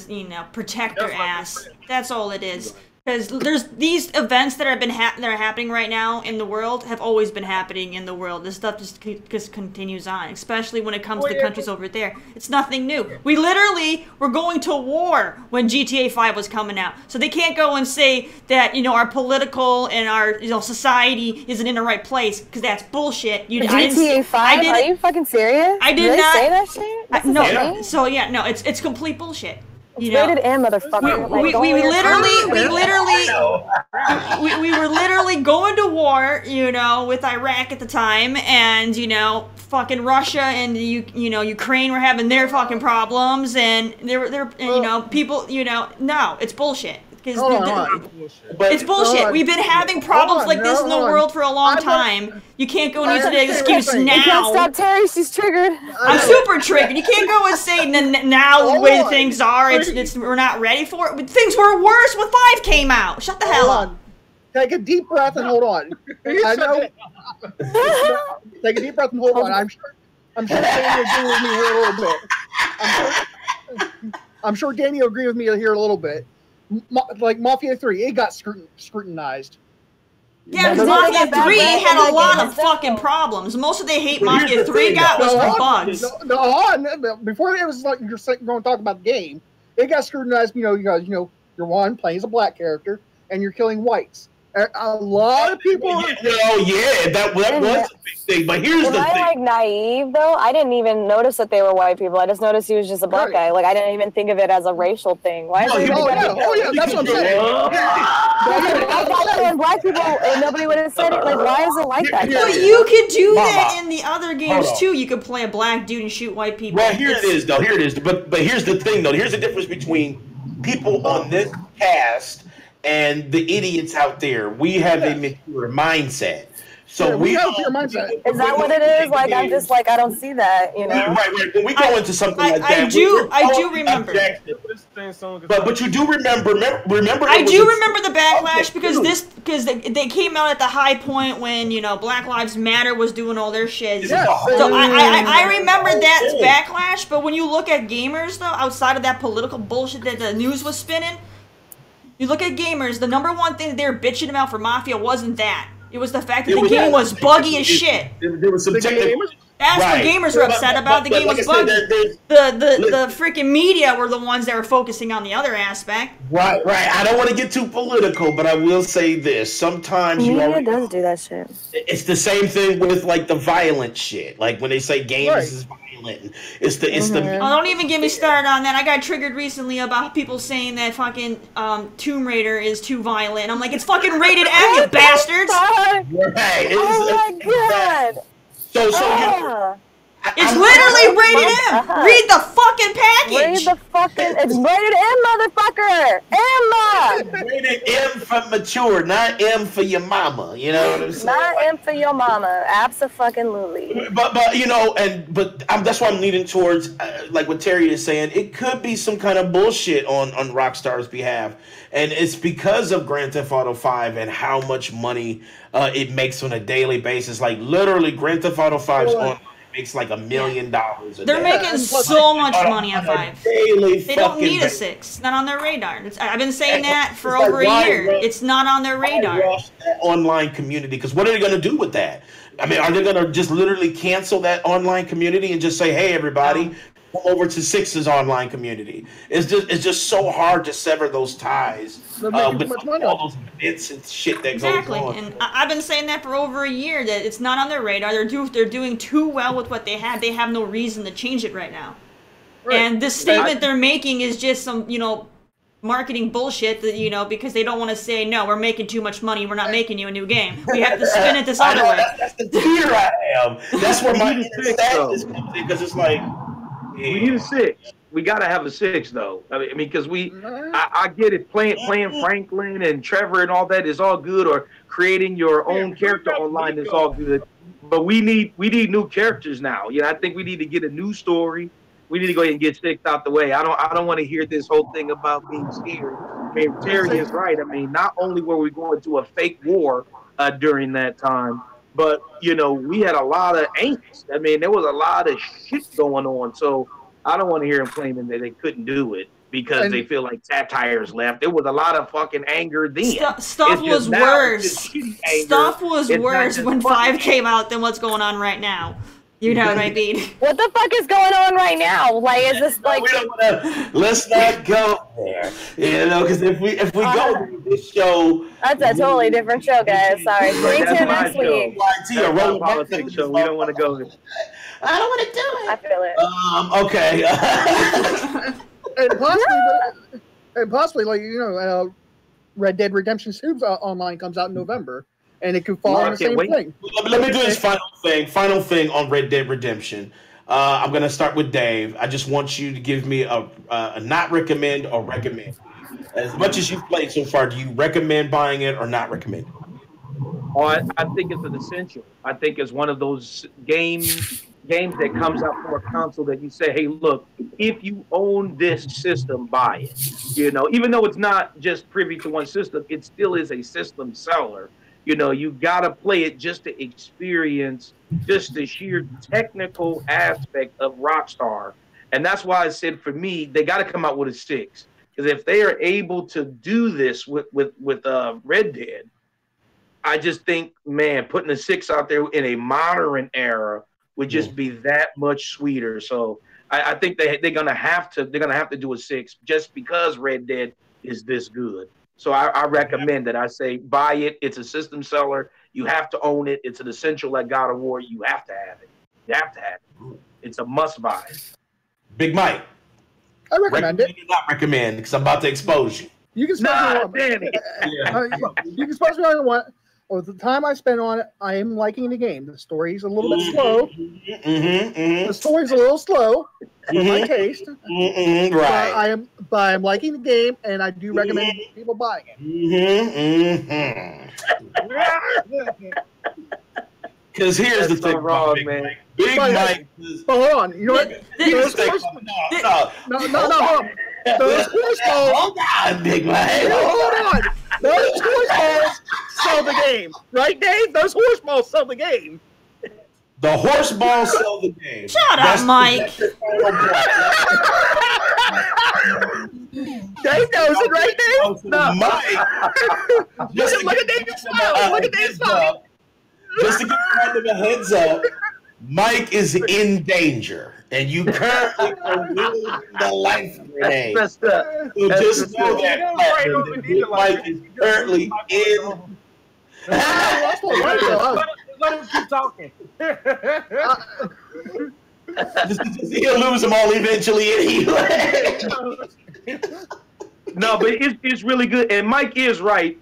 protect their ass. That's all it is. Because there's these events that are happening right now in the world have always been happening in the world. This stuff just continues on, especially when it comes to countries over there. It's nothing new. We literally were going to war when GTA 5 was coming out, so they can't go and say that our political and our society isn't in the right place, because that's bullshit. GTA 5? Are you fucking serious? I did not say that shit. No. So yeah, no, it's complete bullshit. It's rated M, motherfucker. We were literally going to war, with Iraq at the time, and fucking Russia and Ukraine were having their fucking problems, and people, no, it's bullshit. It's bullshit. We've been having problems like this in the world for a long time. You can't go and use the excuse now. You can't stop Terry. She's triggered. I'm super triggered. You can't go and say now the way things are, we're not ready for it. But things were worse when 5 came out. Shut the hell up. Take a deep breath and hold on. I know. Take a deep breath and hold on. I'm sure Sam will agree with me here a little bit. I'm sure Danny will agree with me here a little bit. Like Mafia 3, it got scrutinized. Yeah, because Mafia 3 had a lot of fucking problems. Most of the hate Mafia 3 got was from bugs. No, before it was like you're going to talk about the game, it got scrutinized. You're playing as a black character, and you're killing whites. A lot of people. That was a big thing. But here's the thing. Am I like naive though? I didn't even notice that they were white people. I just noticed he was just a black guy. Like I didn't even think of it as a racial thing. Why is yeah, that's what I'm saying. Black people, and nobody would have said it. Like, why is it like that? But you could do that in the other games too. You could play a black dude and shoot white people. Well, here it is. But here's the thing though. Here's the difference between people on this cast and the idiots out there. We have a mature mindset. So we have a mindset. Is that what it is? Like I'm just like I don't see that, you know. Right. When we go into something like that, I do remember. But you do remember. I do remember the backlash because they came out at the high point when Black Lives Matter was doing all their shit. Yeah. So I remember that backlash. But when you look at gamers though, outside of that political bullshit that the news was spinning. You look at gamers, the number one thing that they were bitching about for Mafia wasn't that. It was the fact that the game was buggy as shit. There was some technical... That's what gamers were upset about. The game was buggy. The freaking media were the ones that were focusing on the other aspect. Right. I don't want to get too political, but I will say this. Sometimes media does do that shit. It's the same thing with like the violent shit. Like when they say games is violent. It's the Oh, don't even get me started on that. I got triggered recently about people saying that fucking Tomb Raider is too violent. I'm like, it's fucking rated M, you bastards. Right. Oh my god. It's literally rated M. Read the fucking package. It's rated M, motherfucker. M. Rated M for mature, not M for your mama. You know what I'm saying? Not M for your mama. Abso-fucking-lutely. But that's why I'm leaning towards like what Terry is saying. It could be some kind of bullshit on Rockstar's behalf, and it's because of Grand Theft Auto 5 and how much money it makes on a daily basis. Like literally, Grand Theft Auto 5's on. Makes like $1 million a day. They're making so much money on 5. They don't need a 6. It's not on their radar. I've been saying that for over a year. It's not on their radar. That online community, because what are they going to do with that? I mean, are they going to just literally cancel that online community and just say, "Hey, everybody, come over to 6's online community"? It's just so hard to sever those ties with all those events and shit that goes on. And I've been saying that for over a year, that it's not on their radar. They're doing too well with what they have. They have no reason to change it right now. Right. And this statement they're making is just some, marketing bullshit that, because they don't want to say, no, we're making too much money. We're not making you a new game. We have to spin it this other way. That's the fear I am. That's where my sadness comes in, because it's like, we need a 6. We gotta have a 6 though. I mean, because I get it. Playing Franklin and Trevor and all that is all good, or creating your own character online is all good. But we need new characters now. I think we need to get a new story. We need to go ahead and get 6 out the way. I don't want to hear this whole thing about being scared. I mean, Terry is right. I mean, not only were we going to a fake war during that time, but we had a lot of angst. I mean, there was a lot of shit going on. So I don't want to hear them claiming that they couldn't do it because they feel like satire's left. There was a lot of fucking anger then. Stuff was worse. Stuff was worse when 5 came out than what's going on right now. You know what I mean? What the fuck is going on right now? Like, is this like? We don't want to. Let's not go there. Because if we go to this show, that's a totally different show, guys. Sorry. Stay tuned next week. That's a politics show. We don't want to go there. I don't want to do it. I feel it. Okay. and possibly, Red Dead Redemption 2 online comes out in November. And it could fall on the same thing. Let me do this final thing on Red Dead Redemption. I'm going to start with Dave. I just want you to give me a not recommend or recommend. As much as you've played so far, do you recommend buying it or not recommend it? Oh, I think it's an essential. I think it's one of those games that comes out for a console that you say, hey, look, if you own this system, buy it. Even though it's not just privy to one system, it still is a system seller. You got to play it just to experience just the sheer technical aspect of Rockstar And that's why I said for me, they got to come out with a 6. Because if they are able to do this with Red Dead, I just think, man, putting a 6 out there in a modern era would just be that much sweeter. So I think they're gonna have to do a 6 just because Red Dead is this good. So I recommend that. I say buy it. It's a system seller. You have to own it. It's an essential like God of War. You have to have it. You have to have it. It's a must buy. Big Mike. I recommend it. Not recommend because I'm about to expose you. You can expose me on it. You can expose me on what. Well, the time I spent on it, I am liking the game. The story's a little bit slow. The story's a little slow for my taste. Right. But I'm liking the game, and I do recommend people buying it. Because here's the thing, wrong, man. Big Mike. Hold on. You know what? No, hold on. Those horse balls. Hold on, Big Mike. Hold on. Those horse balls sell the game. Right, Dave? Those horse balls sell the game. The horse balls sell the game. Shut up, Mike. Dave knows it, right, Dave? No. Mike. Look at Dave's smile. Look at Dave's smile. Just to give kind of a heads up, Mike is in danger. And you currently are wielding the life grenade. That's messed up. So just know that Mike is currently in. Let him keep talking. He'll lose them all eventually anyway. No, but it's really good. And Mike is right.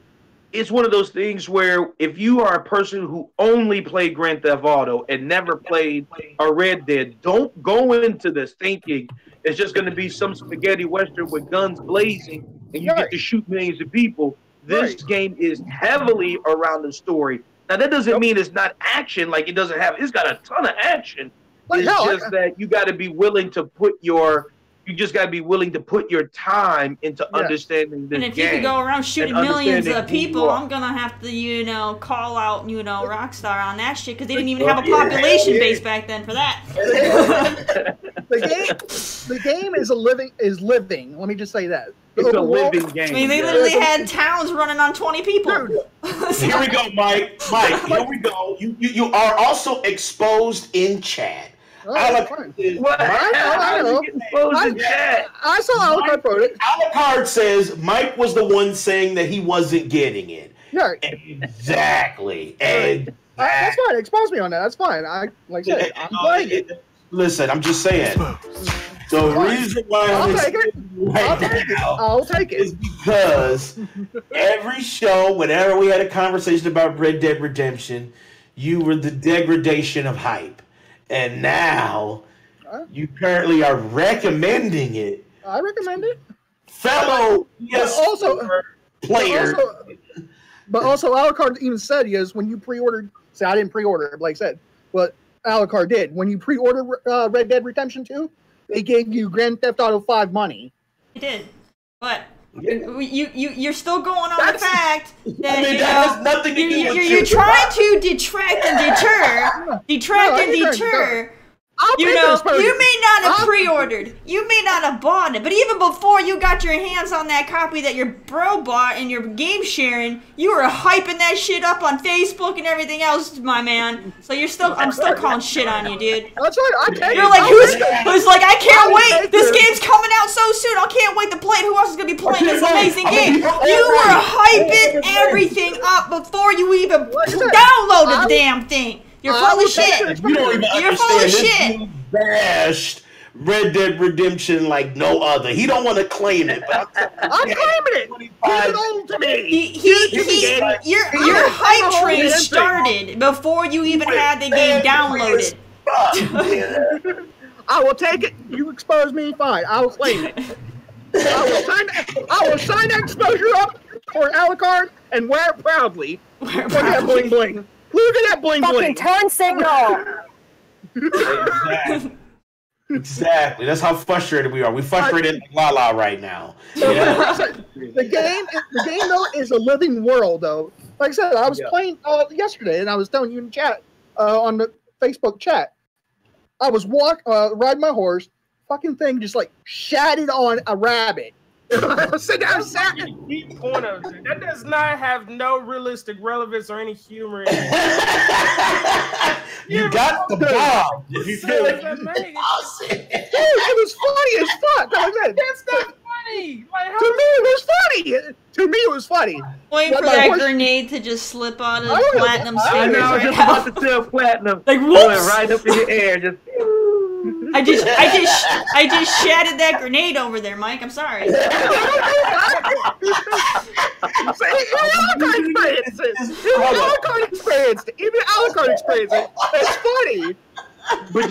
It's one of those things where if you are a person who only played Grand Theft Auto and never played a Red Dead, don't go into this thinking it's just going to be some spaghetti western with guns blazing and you get to shoot millions of people. This game is heavily around the story. Now, that doesn't mean it's not action. Like, it's got a ton of action. It's just that you got to be willing to put your time into understanding this game. And if you could go around shooting millions of people, I'm going to have to, call out, Rockstar on that shit because they didn't even have a population base back then for that. The game is living. Let me just say that. It's a living game. I mean, they literally had towns running on 20 people. Here we go, Mike. Here we go. You are also exposed in chat. I saw Alucard put it. Alucard says Mike was the one saying that he wasn't getting it. Yeah. Exactly. That's fine. Expose me on that. That's fine. I'm playing it. Listen, I'm just saying. The reason why I'll take it is because every show, whenever we had a conversation about Red Dead Redemption, you were the degradation of hype. And now you currently are recommending it. I recommend it. Fellow players. But also, Alucard even said, when you pre-ordered, I didn't pre-order it, like I said, but Alucard did. When you pre-ordered Red Dead Redemption 2, they gave you Grand Theft Auto 5 money. They did. But you're still going on the fact that that has nothing to do with you're trying to detract and deter. You may not have pre-ordered, you may not have bought it, but even before you got your hands on that copy that your bro bought and your game sharing, you were hyping that shit up on Facebook and everything else, my man. So I'm still calling shit on you, dude. That's right. I take You're like, who's like, I can't wait. This game's coming out so soon. I can't wait to play it. Who else is gonna be playing this amazing game? You were hyping everything up before you even downloaded the damn thing. You're full of shit. You don't even understand. This bashed Red Dead Redemption like no other. He don't want to claim it, but I'm claiming it. Give it all to me. Your hype train started before you even had the game downloaded. I will take it. You expose me, fine. I will claim it. I will sign that exposure up for Alucard and wear it proudly. Look at that bling bling. Look at that bling bling. Fucking turn signal. Exactly. That's how frustrated we are. We frustrated like LaLa right now. The game though is a living world though. Like I said, I was playing yesterday, and I was telling you in chat on the Facebook chat. I was riding my horse, fucking thing just like shattered on a rabbit. Sit down, sat. Deep corner. That does not have no realistic relevance or any humor in it. You got the bomb. Dude, You feel like it was funny as fuck. That's not funny. Like, how To me, it was funny. To me, it was funny. Waiting But for my that horse- grenade to just slip out of I know. Platinum's I fingers was right just now. about to tell Platinum, Like, going whoops! right up in the air, just. I just shattered that grenade over there, Mike. I'm sorry. Even Alucard experienced it. It's funny. But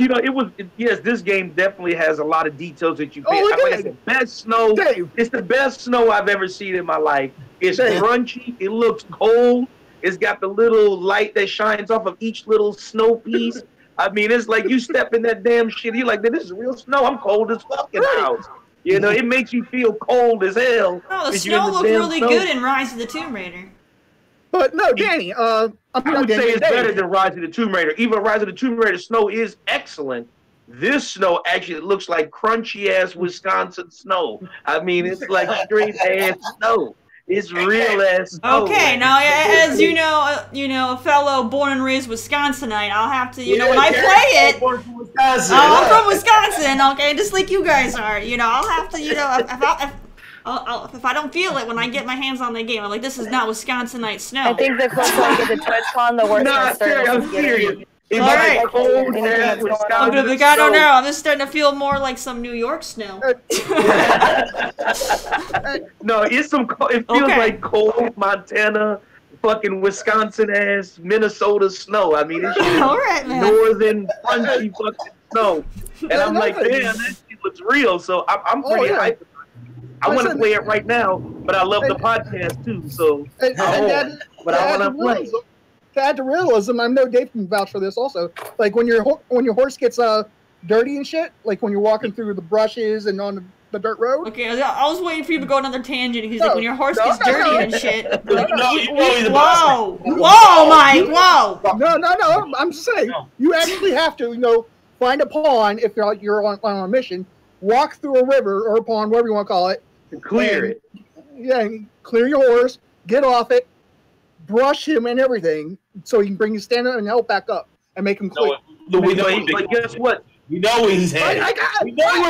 yes, this game definitely has a lot of details that you pay. Oh, it Like I did. said, best snow. Dave. It's the best snow I've ever seen in my life. It's Dave. crunchy. It looks cold. It's got the little light that shines off of each little snow piece. I mean, it's like you step in that damn shit. You're like, this is real snow. I'm cold as fuck in the house. You know, it makes you feel cold as hell. Oh, the 'cause you're in snow looked damn really snow. good in Rise of the Tomb Raider. But no, Danny. I would say it's better than Rise of the Tomb Raider. Even Rise of the Tomb Raider snow is excellent. This snow actually looks like crunchy ass Wisconsin snow. I mean, it's like straight ass snow. It's real ass snow. Okay, now as you know, a fellow born and raised Wisconsinite, I'll have to, when I play it, I'm from Wisconsin. Okay, just like you guys are. I'll have to, if I don't feel it when I get my hands on the game, I'm like, this is not Wisconsinite snow. I think the closer I get to TwitchCon, the worse Nah, my start I'm serious. It's All right. like cold ass Wisconsin Like, I don't snow. know. I'm just starting to feel more like some New York snow. No, it feels Okay. like cold Montana, fucking Wisconsin ass Minnesota snow. I mean, it's just All right, man. northern crunchy fucking snow. And I'm like, damn, that shit looks real. So I'm pretty hyped. I want to play it right now, but I love the podcast too. So but I want to play. To add to realism, I know Dave can vouch for this also. Like when your horse gets dirty and shit, like when you're walking through the brushes and on the dirt road. Okay, I was waiting for you to go another tangent. He's like, when your horse gets No. dirty and shit. Like, whoa, whoa, Mike, whoa. No. I'm just saying, you actually have to, find a pond if you're on a mission, walk through a river or a pond, whatever you want to call it, Clear it. Yeah, and clear your horse, get off it, brush him and everything, so you can bring his stand up and help back up and make him clear. But guess what? You know he's head. I can hear Terry.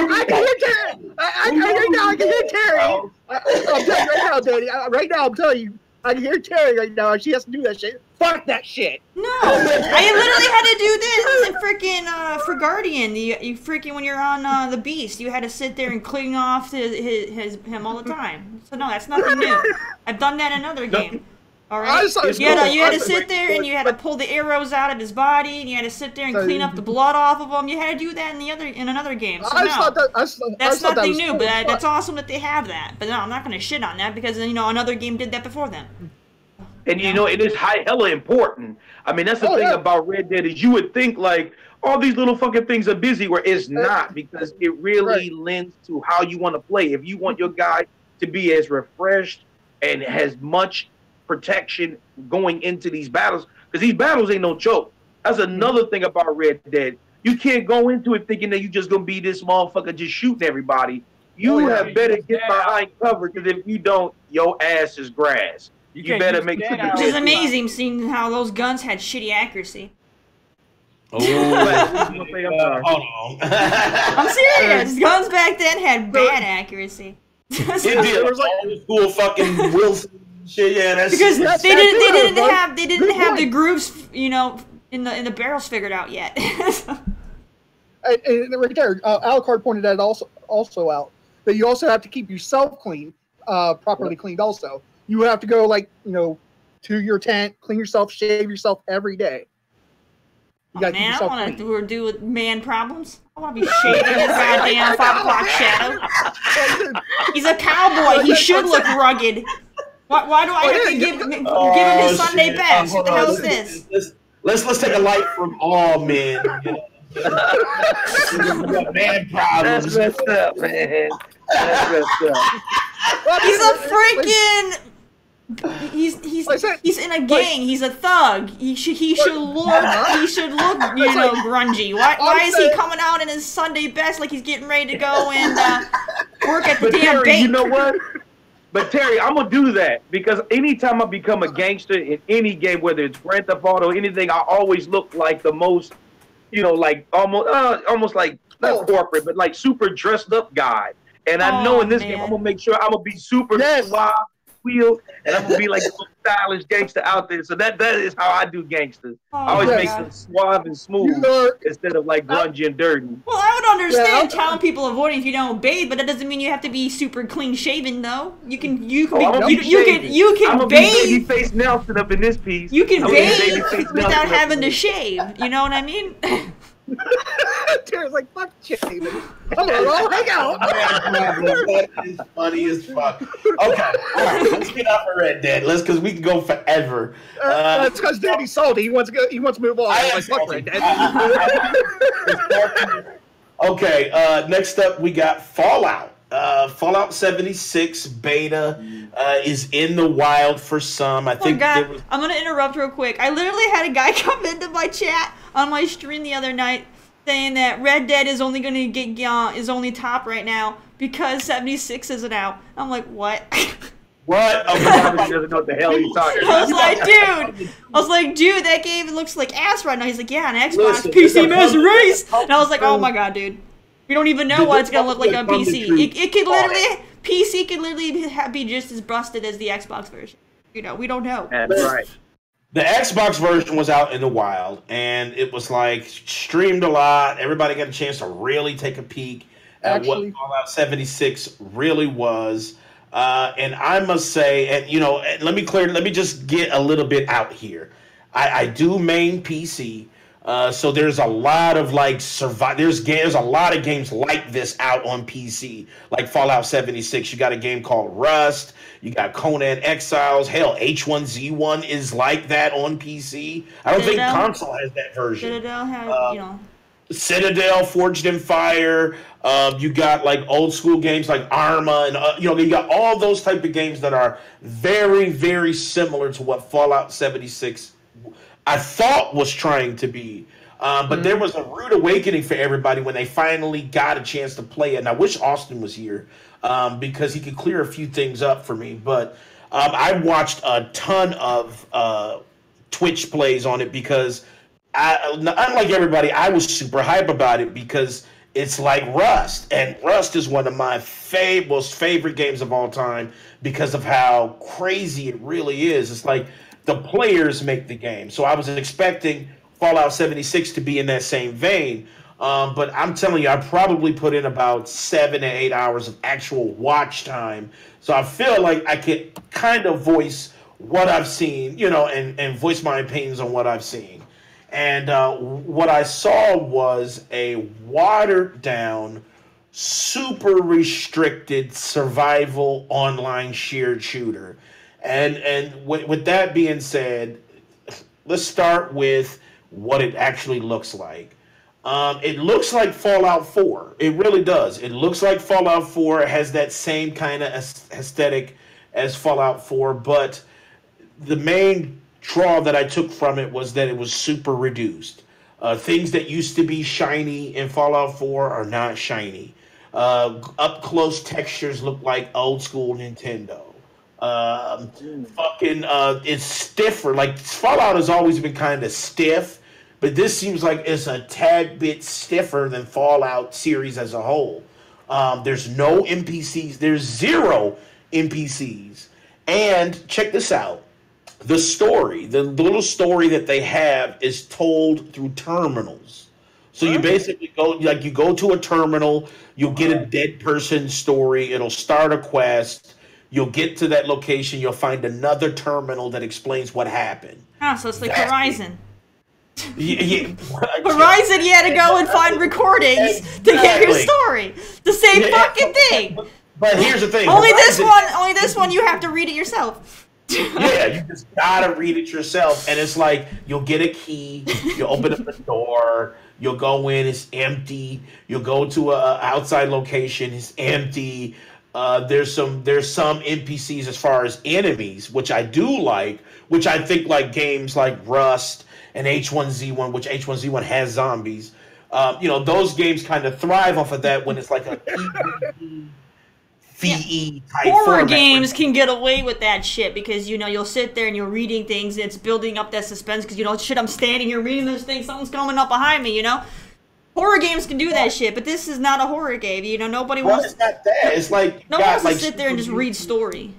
I can hear Terry. I'm telling you right now, Danny. Right now, I'm telling you, I can hear Terry right now, and she has to do that shit. Fuck that shit. No, I literally had to do this. It's freaking for Guardian. You freaking when you're on the Beast, you had to sit there and cling off to him all the time. So no, that's nothing new. I've done that in another game. All right, you had to sit there and you had to pull the arrows out of his body, and you had to sit there and clean up the blood off of him. You had to do that in another game. So no, that's nothing new. But that's awesome that they have that. But no, I'm not going to shit on that because another game did that before them. And it is hella important. I mean, that's the thing about Red Dead is you would think like all these little fucking things are busy, where it's not, because it really lends to how you want to play. If you want your guy to be as refreshed and has much protection going into these battles, because these battles ain't no joke. That's another thing about Red Dead. You can't go into it thinking that you just gonna be this motherfucker just shooting everybody. You have better get behind cover, because if you don't, your ass is grass. You better make sure. Which is amazing, seeing how those guns had shitty accuracy. Oh, hold on. I'm serious. Guns back then had bad accuracy. It did. It was like old school fucking Wilson shit. Yeah, that's because that's they didn't have the grooves, in the barrels figured out yet. And right there, Alucard pointed that also out, that you also have to keep yourself clean, properly cleaned. Also, you have to go to your tent, clean yourself, shave yourself every day. Man, I don't want to do with man problems. I want to be shaving his goddamn 5 o'clock shadow. He's a cowboy. He should look rugged. Why do I have to give him his Sunday best? What the hell is this? Let's take a light from all men. Man problems. That's messed up, man. That's messed up. He's a freaking He's in a gang. He's a thug. He should look grungy. Why is he coming out in his Sunday best like he's getting ready to go and work at the damn bank? You know what? But Terry, I'm gonna do that because anytime I become a gangster in any game, whether it's Grand Theft Auto, anything, I always look like the most, like almost like not corporate, but like super dressed up guy. And I know in this game, I'm gonna make sure I'm gonna be super suave, wheel, and I'm gonna be like a stylish gangster out there. So that is how I do gangsters. I always make them suave and smooth instead of like grungy and dirty. Well, I would understand telling people avoiding if you don't bathe, but that doesn't mean you have to be super clean shaven though. You can bathe. Baby face Nelson up in this piece. You can bathe without having to shave. You know what I mean? Terry's like, fuck shaving. Come on, all hang out. That is funny as fuck. Okay, all right, let's get off of Red Dead. Because we can go forever. That's because Danny's salty. He wants to move on. I am fuck Red Dead. Okay, next up we got Fallout. Fallout 76 beta is in the wild for some. I think. I'm gonna interrupt real quick. I literally had a guy come into my chat on my stream the other night saying that Red Dead is only gonna get is only top right now because 76 isn't out. I'm like, what? What? He doesn't know what the hell he's talking about. I was like, dude, that game looks like ass right now. He's like, yeah, an Xbox, PC Master Race. And I was like, oh my god, dude. We don't even know what it's gonna look like on PC. It could literally, PC could literally be just as busted as the Xbox version. We don't know. That's right. The Xbox version was out in the wild, and it was like streamed a lot. Everybody got a chance to really take a peek at what Fallout 76 really was. And I must say, and let me just get a little bit out here. I do main PC. So there's a lot of there's a lot of games like this out on PC, like Fallout 76. You got a game called Rust. You got Conan Exiles. Hell, H1Z1 is like that on PC. I don't think console has that version. Citadel has, Citadel, Forged in Fire. You got like old school games like Arma, and you got all those type of games that are very, very similar to what Fallout 76 I thought was trying to be. But there was a rude awakening for everybody when they finally got a chance to play it. And I wish Austin was here because he could clear a few things up for me. But I watched a ton of Twitch plays on it because, unlike everybody, I was super hype about it because it's like Rust. And Rust is one of my most favorite games of all time because of how crazy it really is. It's like the players make the game. So I was expecting Fallout 76 to be in that same vein. But I'm telling you, I probably put in about 7 to 8 hours of actual watch time. So I feel like I could kind of voice what I've seen, and voice my opinions on what I've seen. And what I saw was a watered down, super restricted survival online shared shooter. And with that being said, let's start with what it actually looks like. It looks like Fallout 4. It really does. It looks like Fallout 4. It has that same kind of aesthetic as Fallout 4, but the main draw that I took from it was that it was super reduced. Things that used to be shiny in Fallout 4 are not shiny. Up close textures look like old school Nintendo. It's stiffer. Like Fallout has always been kind of stiff, but this seems like it's a tad bit stiffer than Fallout series as a whole. There's no NPCs. There's 0 NPCs. And check this out. The story, the little story that they have is told through terminals. So you basically you go to a terminal, you'll get a dead person story, it'll start a quest, you'll get to that location, you'll find another terminal that explains what happened. Ah, so it's like Horizon. Yeah. Horizon, you had to go and find recordings to get your story. The same fucking thing. But here's the thing. Only this one, you have to read it yourself. Yeah, you just gotta read it yourself. And it's like, you'll get a key, you open up the door, you'll go in, it's empty. You'll go to a outside location, it's empty. There's some NPCs as far as enemies, which I do like, which I think like games like Rust and H1Z1, which H1Z1 has zombies. Those games kind of thrive off of that when it's like a PvP VE type horror format. games can get away with that shit because you'll sit there and you're reading things and it's building up that suspense because shit, I'm standing here reading this thing, something's coming up behind me. Horror games can do that shit, but this is not a horror game. Nobody wants. It's not that. It's like no one wants to sit there and just read story.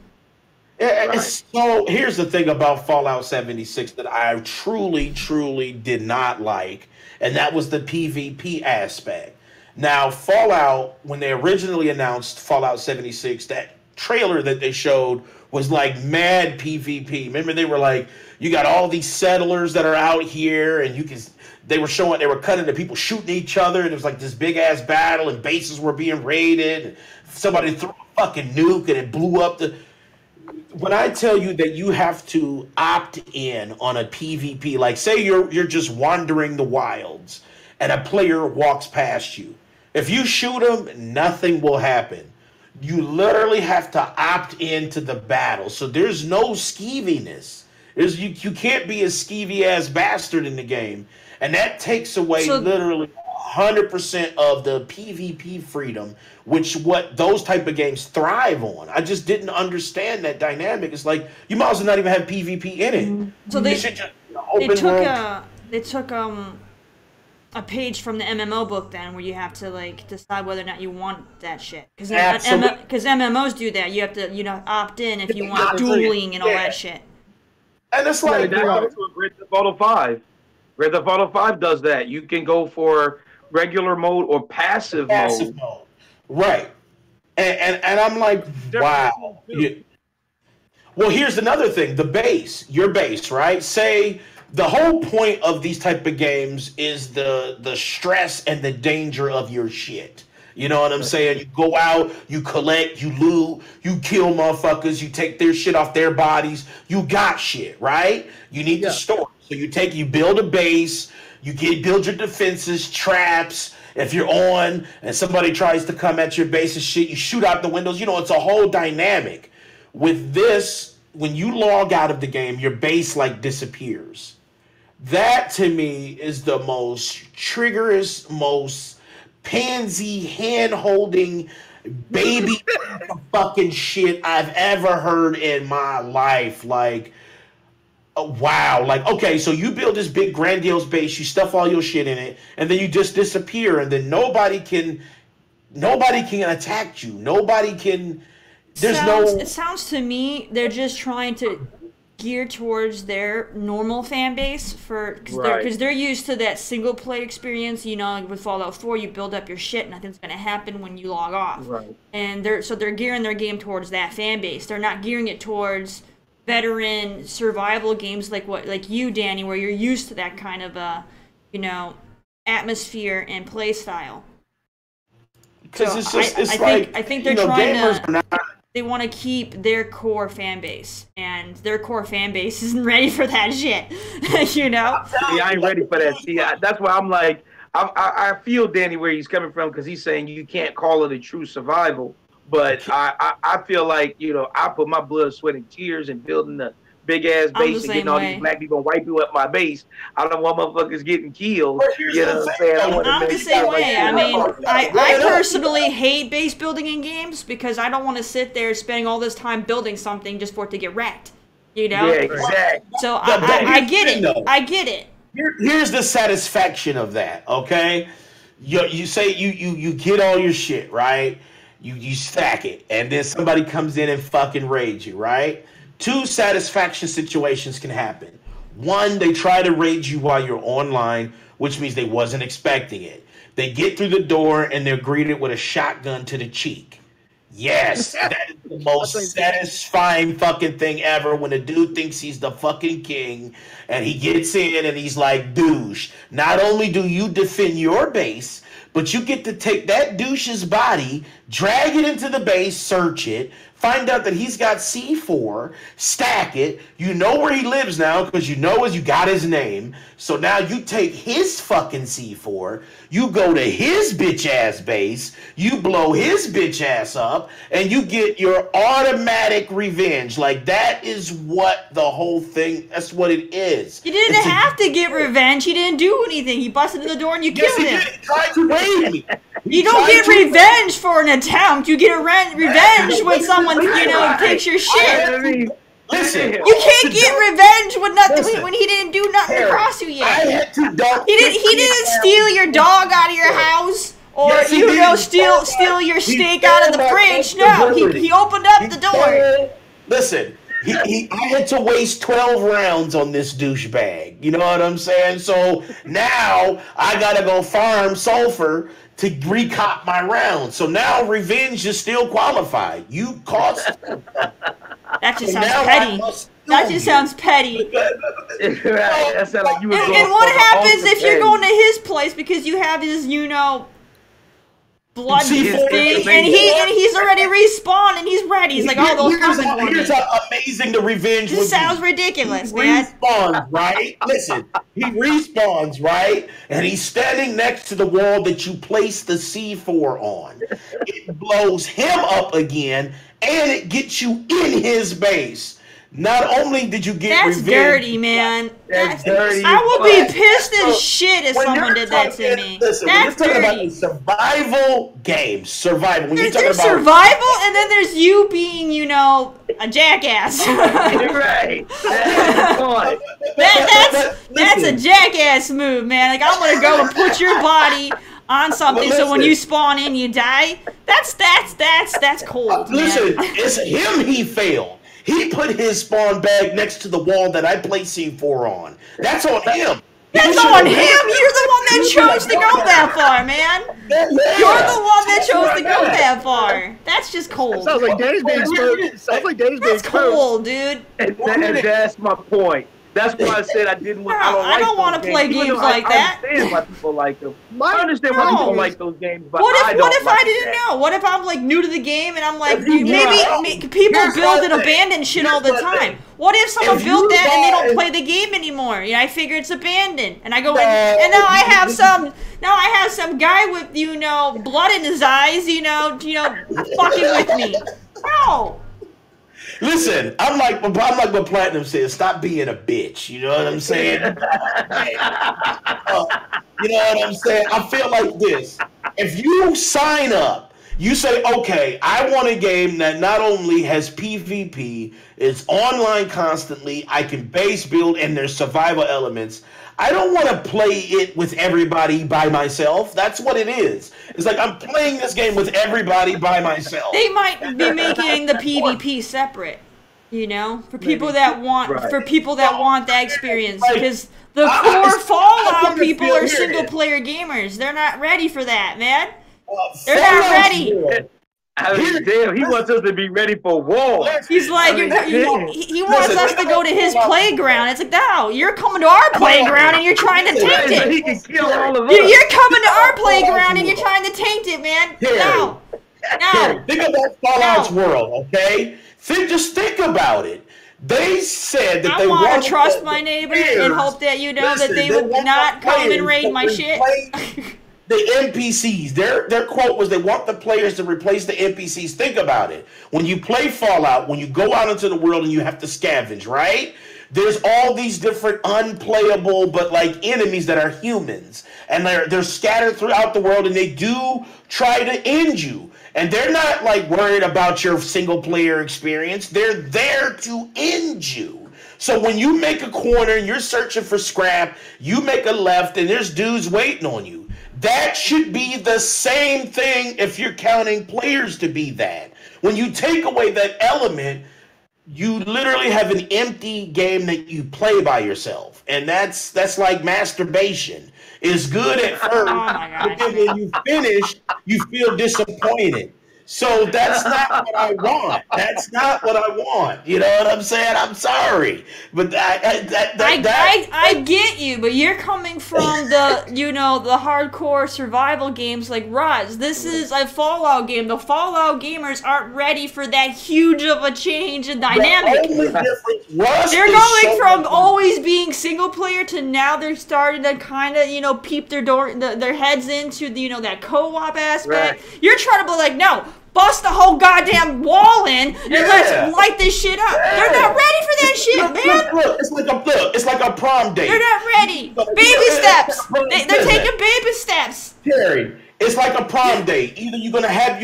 Yeah, so here's the thing about Fallout 76 that I truly, truly did not like, and that was the PvP aspect. Now, Fallout, when they originally announced Fallout 76, that trailer that they showed was like mad PvP. Remember, they were like, you got all these settlers that are out here, and they were cutting to people shooting each other, and it was like this big ass battle, and bases were being raided. And somebody threw a fucking nuke, and it blew up When I tell you that you have to opt in on a PvP, like say you're just wandering the wilds, and a player walks past you. If you shoot them, nothing will happen. You literally have to opt into the battle. So there's no skeeviness. You can't be a skeevy ass bastard in the game. And that takes away literally 100% of the PvP freedom, what those type of games thrive on. I just didn't understand that dynamic. It's like you might as well not even have PvP in it. So they took a page from the MMO book then, where you have to like decide whether or not you want that shit. Because MMOs do that. You have to opt in if you want dueling and all that shit. And it's like that's what Grand Theft Auto 5. Grand Theft Auto 5 does that. You can go for regular mode or passive mode. Right. And I'm like, wow. Well, here's another thing. Your base, right? Say the whole point of these type of games is the stress and the danger of your shit. You know what I'm saying? You go out, you collect, you loot, you kill motherfuckers, you take their shit off their bodies. You got shit, right? You need to store. So you build a base, build your defenses, traps. If you're on and somebody tries to come at your base and shit, you shoot out the windows. It's a whole dynamic. With this, when you log out of the game, your base like disappears. That to me is the most triggerous, most pansy hand-holding baby fucking shit I've ever heard in my life. Like, wow. Like, okay, so you build this big grandiose base, you stuff all your shit in it, and then you just disappear, and then nobody can attack you. It sounds to me they're just trying to gear towards their normal fan base because they're used to that single player experience. With Fallout 4, you build up your shit, nothing's gonna happen when you log off. Right. And they're gearing their game towards that fan base. They're not gearing it towards veteran survival games like you, Danny, where you're used to that kind of atmosphere and play style. Because so I think they're trying to. They want to keep their core fan base, and their core fan base isn't ready for that shit. Yeah, I ain't ready for that. See, that's why I'm like, I feel Danny where he's coming from, because he's saying you can't call it a true survival. But I feel like I put my blood, sweat, and tears in building the big ass base and getting all these black people wiping up my base. I don't want motherfuckers getting killed. You know what I'm saying? I'm the same way. I mean, I personally hate base building in games because I don't want to sit there spending all this time building something just for it to get wrecked. Yeah, exactly. So I get it. I get it. Here's the satisfaction of that. Okay, you say you get all your shit right. You stack it, and then somebody comes in and fucking raids you, right? Two satisfaction situations can happen. One, they try to raid you while you're online, which means they wasn't expecting it. They get through the door and they're greeted with a shotgun to the cheek. Yes, that is the most satisfying fucking thing ever, when a dude thinks he's the fucking king and he gets in and he's like, douche. Not only do you defend your base, but you get to take that douche's body, drag it into the base, search it, find out that he's got C4, stack it. You know where he lives now because you got his name. So now you take his fucking C4, you go to his bitch ass base, you blow his bitch ass up, and you get your automatic revenge. Like, that is what the whole thing, that's what it is. You didn't have to get revenge. He didn't do anything. He busted in the door and you killed him. He tried to raid me. You don't get revenge for an attempt. You get revenge when someone, takes your shit. Listen, you can't get revenge with nothing when he didn't do nothing to cross you yet. He didn't steal your dog out of your house or steal your steak out of the fridge. No, he opened up the door. Listen, I had to waste 12 rounds on this douchebag. You know what I'm saying? So now I gotta go farm sulfur to recop my rounds. So now revenge is still qualified. You cost. That just sounds petty. That just sounds petty. That sounds like you were going and what happens if you're going to his place because you have his, blood thing, and he's already respawned and he's ready. He's like, oh, those coming for me. Here's how amazing the revenge would be. This sounds ridiculous, man. He respawns, right? Listen, he respawns, right? And he's standing next to the wall that you placed the C4 on. It blows him up again, and it gets you in his base. Not only did you get revenge. That's dirty, man. That's dirty. I would be pissed as shit if someone did that to me. Listen, that's when you're talking dirty. about a survival game, When there's you're talking survival, and then there's you being, a jackass. Right. That's a jackass move, man. Like, I'm gonna go and put your body on something, so when you spawn in, you die. That's cold. Listen, man. It's him. He failed. He put his spawn bag next to the wall that I placed C4 on. That's on him. That's on him. You're the one that chose to go that far, man. Yeah. You're the one that chose to go that far. That's just cold. Sounds like Danny's being exposed. That's cold, dude. And that's my point. That's why I said I didn't want. I don't want to play games like that. I understand why people like them. I understand why people like those games, but what if I didn't know? What if I'm like new to the game and I'm like, maybe people build and abandon shit all the time. What if someone built that and they don't play the game anymore? I figure it's abandoned, and I go in, and now I have some guy with blood in his eyes, fucking with me. No. Listen, I'm like what Platinum says. Stop being a bitch. You know what I'm saying? You know what I'm saying? I feel like this. If you sign up, you say, okay, I want a game that not only has PvP, it's online constantly, I can base build, and there's survival elements. I don't want to play it with everybody by myself. That's what it is. It's like I'm playing this game with everybody by myself. They might be making the PvP separate, for people that want that experience. Because the core Fallout people are single player gamers. They're not ready for that, man. They're not ready. Damn, he wants us to be ready for war. He's like, he wants us to go to his playground. It's like, no, you're coming to our playground and you're trying to taint it. He can kill all of us. You're coming to our playground and you're trying to taint it, man. No. Think about Fallout's world, okay? Just think about it. They said that they want to trust my neighbor and hope that that they would not come and raid my shit. The NPCs, their quote was they want the players to replace the NPCs. Think about it. When you play Fallout, when you go out into the world and you have to scavenge, right? There's all these different unplayable but like enemies that are humans. And they're scattered throughout the world, and they do try to end you. And they're not like worried about your single player experience. They're there to end you. So when you make a corner and you're searching for scrap, you make a left and there's dudes waiting on you. That should be the same thing if you're counting players to be that. When you take away that element, you literally have an empty game that you play by yourself. And that's like masturbation. It's good at first, but then when you finish, you feel disappointed. So that's not what I want. That's not what I want. You know what I'm saying? I'm sorry, but I get you, but you're coming from the the hardcore survival games like Rust. This is a Fallout game. The Fallout gamers aren't ready for that huge of a change in dynamic. They're going from always being single player to now they're starting to kind of peep their heads into that co-op aspect. Right. You're trying to be like, no, bust the whole goddamn wall in and let's light this shit up. Yeah. They're not ready for that shit, man. Look, it's like a prom date. They're not ready. Baby steps. They're taking baby steps. Terry, it's like a prom date. Either you're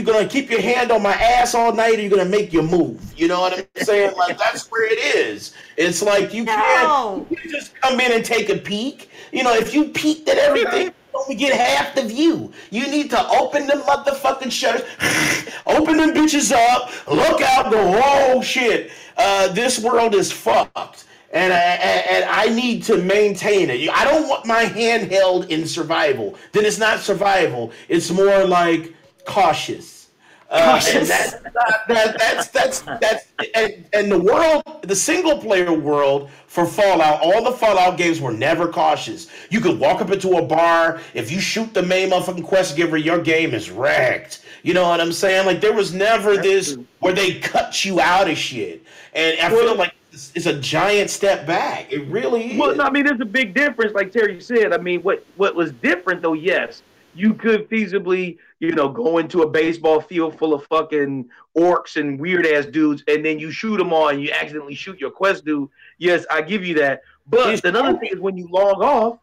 gonna keep your hand on my ass all night, or you're gonna make your move. You know what I'm saying? Like that's where it is. It's like you can't just come in and take a peek. If you peeked at everything, you only get half the view. You need to open the motherfucking shutters, open them bitches up, look out, go, oh shit, this world is fucked. And I need to maintain it. I don't want my hand held in survival. Then it's not survival. It's more like cautious. And and the world, the single player world for Fallout, all the Fallout games were never cautious. You could walk up into a bar. If you shoot the main motherfucking quest giver, your game is wrecked. You know what I'm saying? Like there was never this where they cut you out of shit. And I feel like it's a giant step back. It really is. Well, no, I mean, there's a big difference, like Terry said. I mean, what was different though? Yes, you could feasibly, go into a baseball field full of fucking orcs and weird ass dudes, and then you shoot them all, and you accidentally shoot your quest dude. Yes, I give you that. But another thing is when you log off,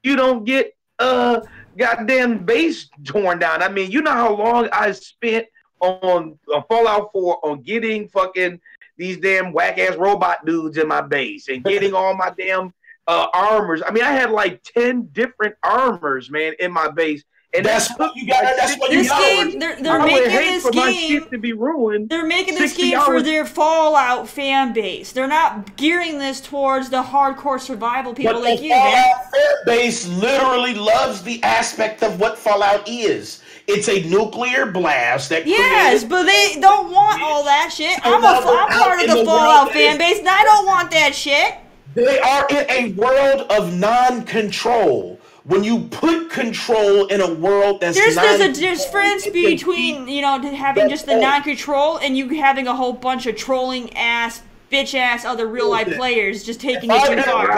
you don't get goddamn base torn down. I mean, you know how long I spent on Fallout 4 on getting fucking these damn whack ass robot dudes in my base and getting all my damn armors. I mean, I had like 10 different armors, man, in my base. And that's what you got. That's what you got. They're making this game to be ruined. They're making this game for their Fallout fan base. They're not gearing this towards the hardcore survival people like you, man. Fallout fan base literally loves the aspect of what Fallout is. It's a nuclear blast that but they don't want all that shit. I'm part of the Fallout fan base, and I don't want that shit. They are in a world of non-control. When you put control in a world that's there's a difference between having just the non-control and you having a whole bunch of trolling ass bitch ass other real life players just taking it too far.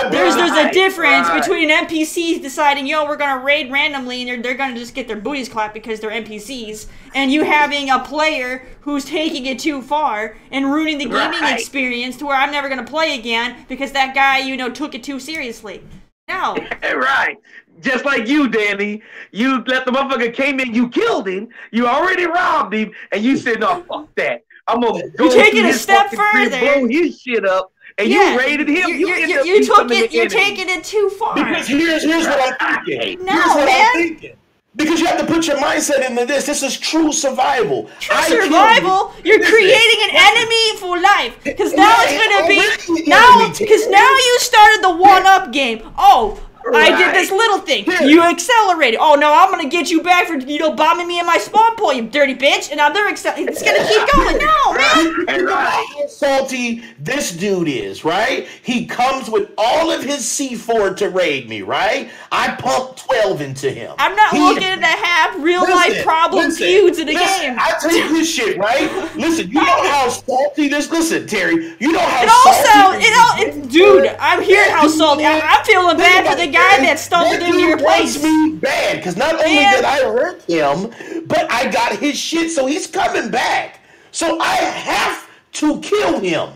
There's a difference between an NPC deciding we're gonna raid randomly and they're gonna just get their booties clapped because they're NPCs, and you having a player who's taking it too far and ruining the gaming experience to where I'm never gonna play again because that guy took it too seriously. No. Right. Just like you, Danny. You let the motherfucker came in, you killed him, you already robbed him, and you said, no, fuck that. I'm going to go You're taking a step further. Blow his shit up, and you raided him. You're taking it too far. Because here's what I'm thinking. I'm thinking. Because you have to put your mindset into this. This is true survival. Survival? You're creating an enemy for life. Because now it's going to be... Because now you started the one-up game. Oh, I did this little thing. You accelerated. Oh, no, I'm going to get you back for, bombing me in my spawn point, you dirty bitch. And now it's going to keep going. No, man. And how salty this dude is, right? He comes with all of his C4 to raid me, right? I pumped 12 into him. I'm not looking to have real-life problem feuds in a game. I tell you this shit, right? Listen, you know how salty this... Listen, Terry, you know how salty... Dude, I'm hearing how salty... I'm feeling bad for the guy that stumbled into your place. Me bad, because not only did I hurt him, but I got his shit, so he's coming back. So I have to kill him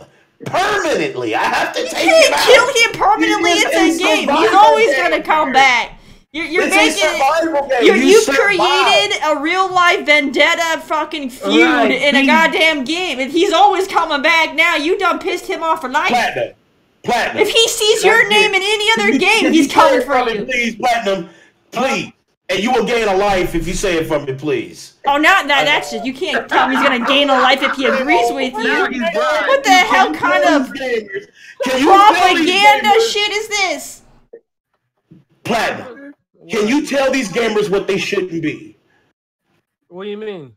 permanently. I have to take him out. Kill him permanently. It's a game. He's always gonna come back. You're making you created a real life vendetta fucking feud in a goddamn game, and he's always coming back. Now you done pissed him off for life. Platinum. If he sees your name in any other game, he's coming for you. Please, Platinum, please. And you will gain a life if you say it from me, please. Oh, that's just, you can't tell me he's going to gain a life if he agrees with you. What the hell kind of propaganda shit is this? Platinum, can you tell these gamers what they shouldn't be? What do you mean?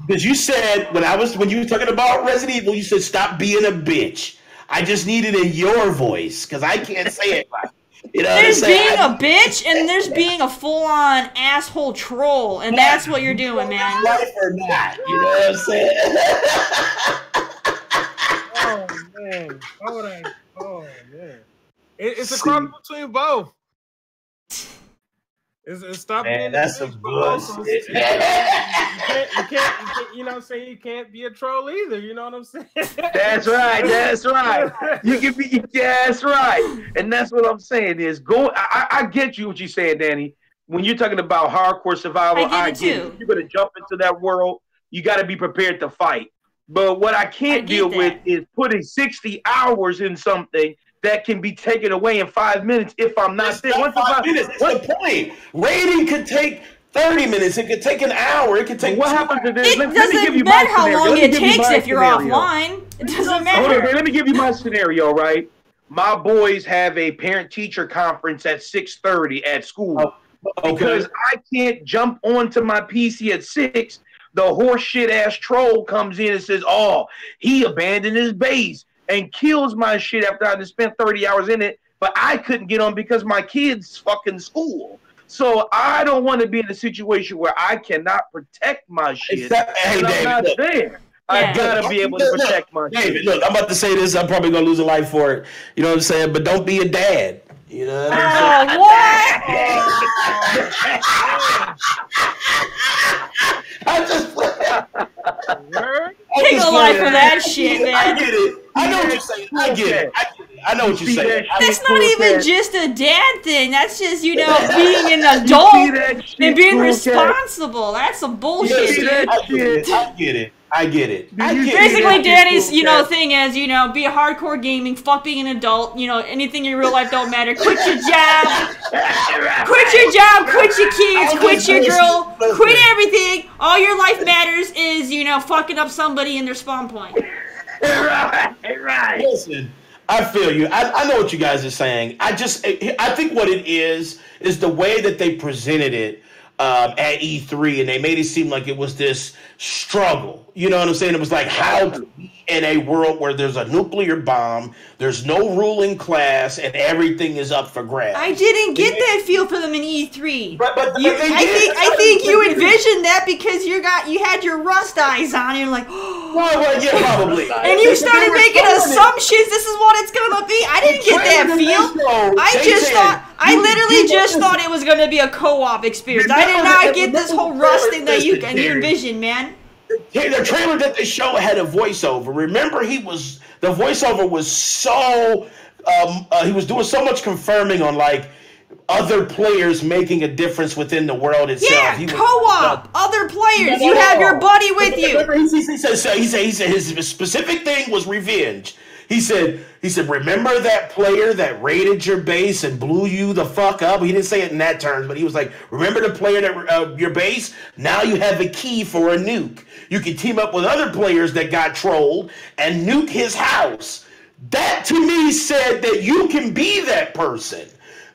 Because you said when you were talking about Resident Evil, you said stop being a bitch. I just need it in your voice because I can't say it right. You know there's being a bitch and there's being a full-on asshole troll, and that's what you're doing, man. Life or not, you know what I'm saying? Oh man, oh man, it's a cross between both. It's stop man, being that's a some bullshit. You can't, you know what I'm saying? You can't be a troll either, you know what I'm saying? That's right. You can be, that's right. And that's what I'm saying is I get you what you're saying, Danny. When you're talking about hardcore survival, I get it. You're going to jump into that world, you got to be prepared to fight. But what I can't deal with is putting 60 hours in something that can be taken away in 5 minutes if I'm not there. Not 5 minutes. That's the point. Raiding could take 30 minutes. It could take an hour. It could take. What happens to this? It doesn't matter how long it takes if you're offline. It doesn't matter. Let me give you my scenario, right? My boys have a parent-teacher conference at 6:30 at school. Because I can't jump onto my PC at 6, the horseshit ass troll comes in and says, "Oh, he abandoned his base and kills my shit after I just spent 30 hours in it, but I couldn't get on because my kids fucking school." So I don't want to be in a situation where I cannot protect my shit. Hey, David, I'm not there. I gotta be able to protect my David, shit. look, I'm about to say this. I'm probably gonna lose a life for it. You know what I'm saying? But don't be a dad. You know what I'm saying? What? I just Take a life for that shit, man. I get it. I know what you're saying. I get it. I know what you're saying. That's not even just a dad thing. That's just, being an adult and being responsible. That's some bullshit, dude. I get it. Basically, Danny's, thing is, be a hardcore gaming, fuck being an adult, anything in your real life don't matter. Quit your job. Quit your job, quit your kids, quit your girl, quit everything. All your life matters is, fucking up somebody in their spawn point. Right. Listen, I feel you. I know what you guys are saying. I think what it is the way that they presented it at E3, and they made it seem like it was this struggle. You know what I'm saying? It was like how to be in a world where there's a nuclear bomb, there's no ruling class, and everything is up for grabs. I didn't get that feel for them in E3. I think you envisioned that because you had your Rust eyes on, and you're like, well, yeah, probably. And you started making assumptions. This is what it's gonna be. I didn't get that feel. I literally just thought it was gonna be a co-op experience. I did not get this whole Rust thing that you envisioned, man. The trailer that they showed had a voiceover. Remember, the voiceover was so he was doing so much confirming on like other players making a difference within the world itself. Yeah, co-op, other players. You have your buddy with you. Remember, he said his specific thing was revenge. He said, remember that player that raided your base and blew you the fuck up? He didn't say it in that terms, but he was like, remember the player that your base? Now you have a key for a nuke. You can team up with other players that got trolled and nuke his house. That to me said that you can be that person.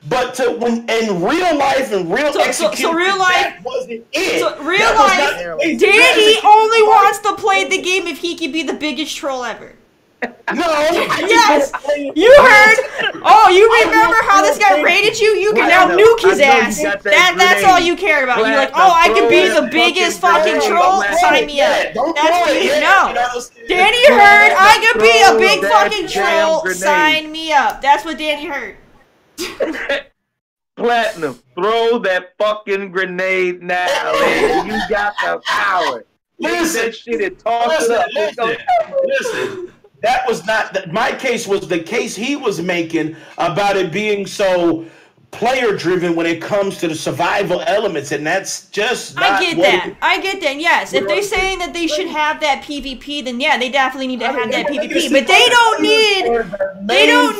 But when in real life and real execution, that wasn't it. So real life, Danny only wants to play the game if he can be the biggest troll ever. No. Yes. You heard. Oh, you remember how this guy raided you? You can now nuke his ass. That's all you cared about. You're like, oh, I can be the biggest fucking troll. Sign me up. That's what you know. Danny heard I can be a big fucking troll. Sign me up. That's what Danny heard. Platinum, throw that fucking grenade now, man. You got the power. Listen, that shit and toss it up. Listen. That was not my case. Was the case he was making about it being so player driven when it comes to the survival elements, and that's just not I get that. Yes, if they're saying that they should have that PvP, then yeah, they definitely need to have that PvP. But they don't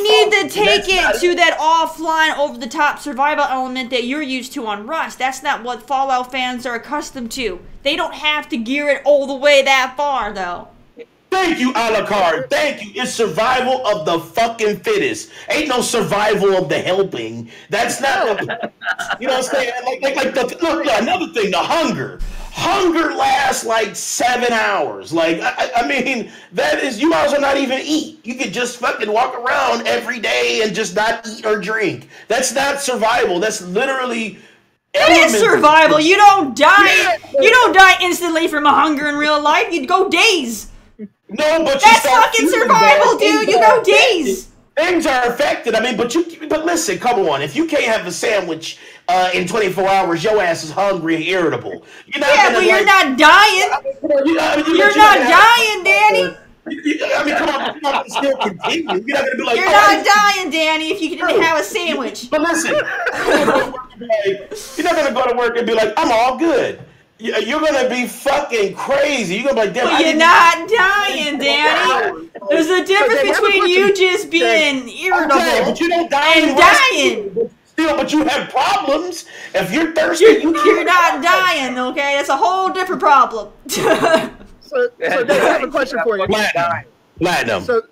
need to take it to that offline, over the top survival element that you're used to on Rust. That's not what Fallout fans are accustomed to. They don't have to gear it all the way that far, though. Thank you, Alucard. Thank you. It's survival of the fucking fittest. Ain't no survival of the helping. That's not. You know what I'm saying? Look, another thing, the hunger. hunger lasts like 7 hours. Like, I mean, that is, you might as well not even eat. You could just fucking walk around every day and just not eat or drink. That's not survival. That's literally... It is survival. You don't die. You don't die instantly from a hunger in real life. You'd go days. No, but that's fucking survival, dude. You go days. Things are affected. I mean, but listen, come on. If you can't have a sandwich in 24 hours, your ass is hungry and irritable. You're not but you're not dying. You're not dying, Danny. I mean, come on, you have to still continue. You're not gonna be like, you're not dying, Danny, if you didn't have a sandwich. But listen, you're not gonna go to work and be like, I'm all good. You're gonna be fucking crazy. You're gonna be like, well, you're not dying, Danny. There's a difference between you just being irritable but you don't die and dying. Still, but you have problems. If you're thirsty, you're not dying. Okay, that's a whole different problem. So I have a question for you. Platinum. So,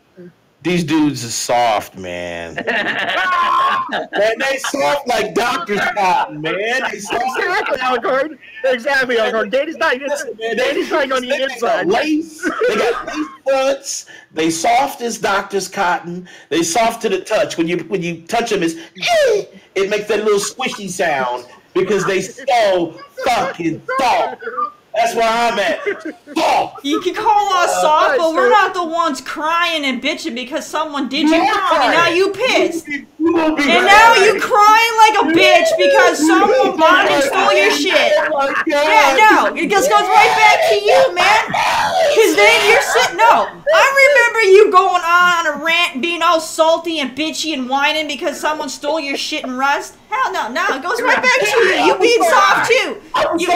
these dudes are soft, man. Man, they soft like Dr. Cotton, man. They soft. Exactly, Alucard. Exactly, Alucard. Danny's not on the inside. Lace. They got lace fronts. They soft as Dr. Cotton. They soft to the touch. When you touch them, it makes that little squishy sound because they so fucking soft. That's where I'm at. Soft. You can call us soft, but we're not the ones crying and bitching because someone did you wrong, and now you pissed. And now you crying like a bitch because someone bought and stole your shit. Yeah, no, it just goes right back to you, man. Because then you're sitting. No, I remember you going on a rant, being all salty and bitchy and whining because someone stole your shit and Rust. Hell no, it goes right back to you. You being soft too. You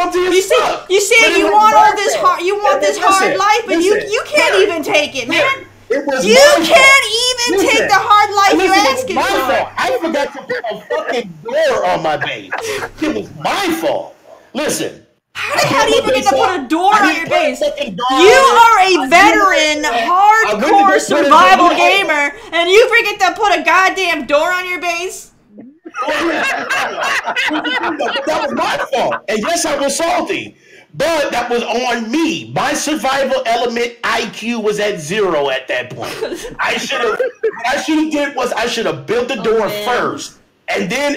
say you want all this hard, hard life, but you can't even take it, man. You can't even take the hard life you're asking for. I forgot to put a fucking door on my base. It was my fault. Listen. How do you even get to put a door on your base? You are a veteran, hardcore survival gamer, and you forget to put a goddamn door on your base? That was my fault. And yes, I was salty. But that was on me. My survival element IQ was at 0 at that point. What I should have built the door first and then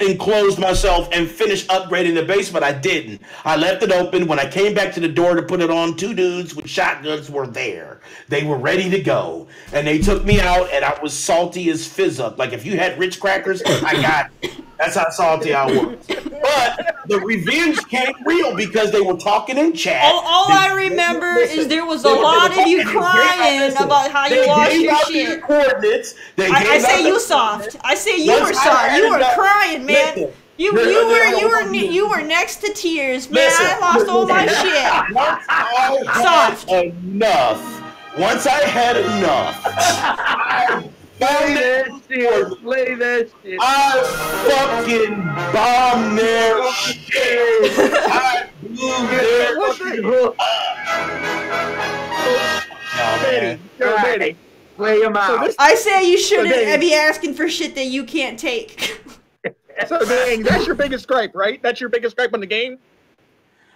enclosed myself and finished upgrading the base, but I didn't. I left it open. When I came back to the door to put it on, 2 dudes with shotguns were there. They were ready to go. And they took me out, and I was salty as fizz up. Like, if you had Ritz crackers, I got it. That's how salty I was. But the revenge came real because they were talking in chat. All I remember is there was a lot of you crying about how you lost your shit. I say you soft. I say you were soft. You were crying, man. You were next to tears, man. I lost all my shit. Soft. Once I had enough. Play that shit. I fucking bombed their shit. I blew their fucking hook. Play him out. I say you shouldn't be asking for shit that you can't take. So dang, that's your biggest gripe, right? That's your biggest gripe on the game?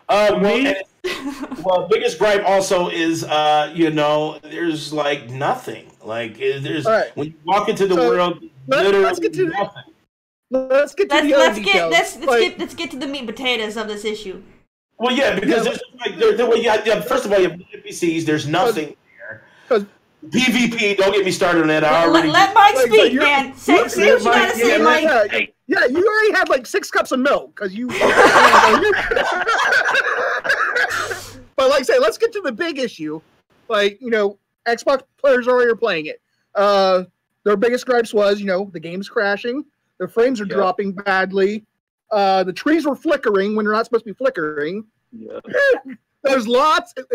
Well, biggest gripe also is, there's like nothing. Like there's when you walk into the world, let's get to nothing. Let's get to the meat and potatoes of this issue. Well, yeah, because there's first of all, you have NPCs. There's nothing there. PvP. Don't get me started on that. Let Mike speak, man. Say what you gotta say, Mike. Yeah, you already had like 6 cups of milk because you. But like I say, let's get to the big issue. Like, Xbox players already are playing it. Their biggest gripes was, the game's crashing, the frames are dropping badly, the trees were flickering when they're not supposed to be flickering. Yeah. There's lots of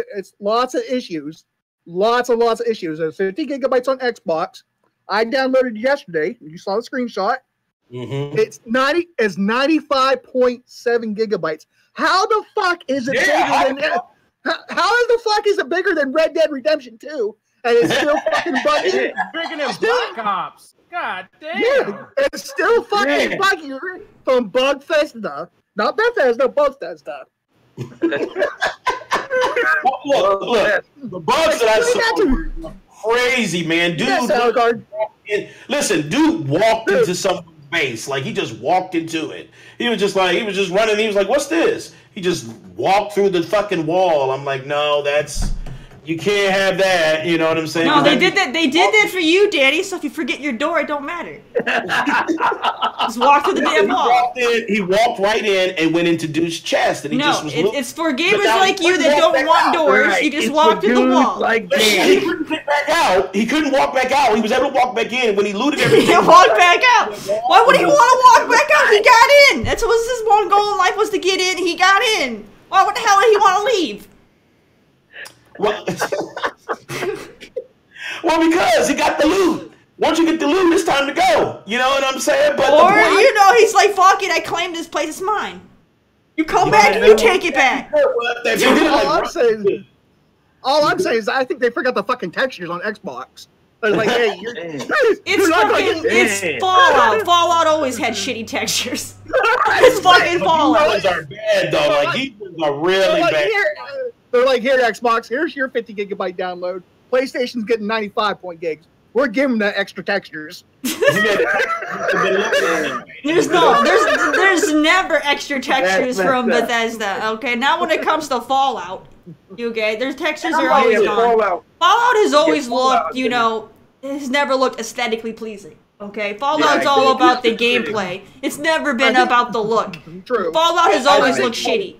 issues. Lots of issues. There's 50 gigabytes on Xbox. I downloaded it yesterday. You saw the screenshot. Mm-hmm. It's 95.7 gigabytes. How the fuck is it bigger than how the fuck is it bigger than Red Dead Redemption 2? And it's still fucking buggy. Bigger than Black Ops. God damn. Yeah, it's still fucking buggy from Bugfesta. Not Bethesda, Bugfesta. Look, the bugs that I saw were crazy, man. Dude walked into someone's base. Like, he just walked into it. He was just running. He was like, what's this? He just walked through the fucking wall. I'm like, no, you can't have that. You know what I'm saying? No, they did that. They did that for you, Daddy. So if you forget your door, it don't matter. Just walk through the damn wall. He walked right in and went into dude's chest, and it's for gamers like you that don't want doors. Right. You just walk through the wall. Like he couldn't get back out. He couldn't walk back out. He was able to walk back in when he looted everything. He walked back out. Why would he want to walk back out? He got in. That's what his one goal in life was, to get in. He got in. Why? What the hell did he want to leave? Well, because he got the loot. Once you get the loot, it's time to go. You know what I'm saying? But he's like, fuck it, I claim this place, it's mine. You come back and you take it back. All I'm saying is I think they forgot the fucking textures on Xbox. They're like, hey, it's Fallout. Fallout always had shitty textures. It's fucking Fallout. These are bad, though. Like, these are really bad. They're like, here, Xbox, here's your 50 gigabyte download. PlayStation's getting 95 point gigs. We're giving them the extra textures. There's never extra textures from Bethesda. Okay, not when it comes to Fallout. Okay, their textures are always gone. Fallout has always looked, has never looked aesthetically pleasing. Okay, Fallout's all about the gameplay. It's never been about the look. True. Fallout has always looked shitty.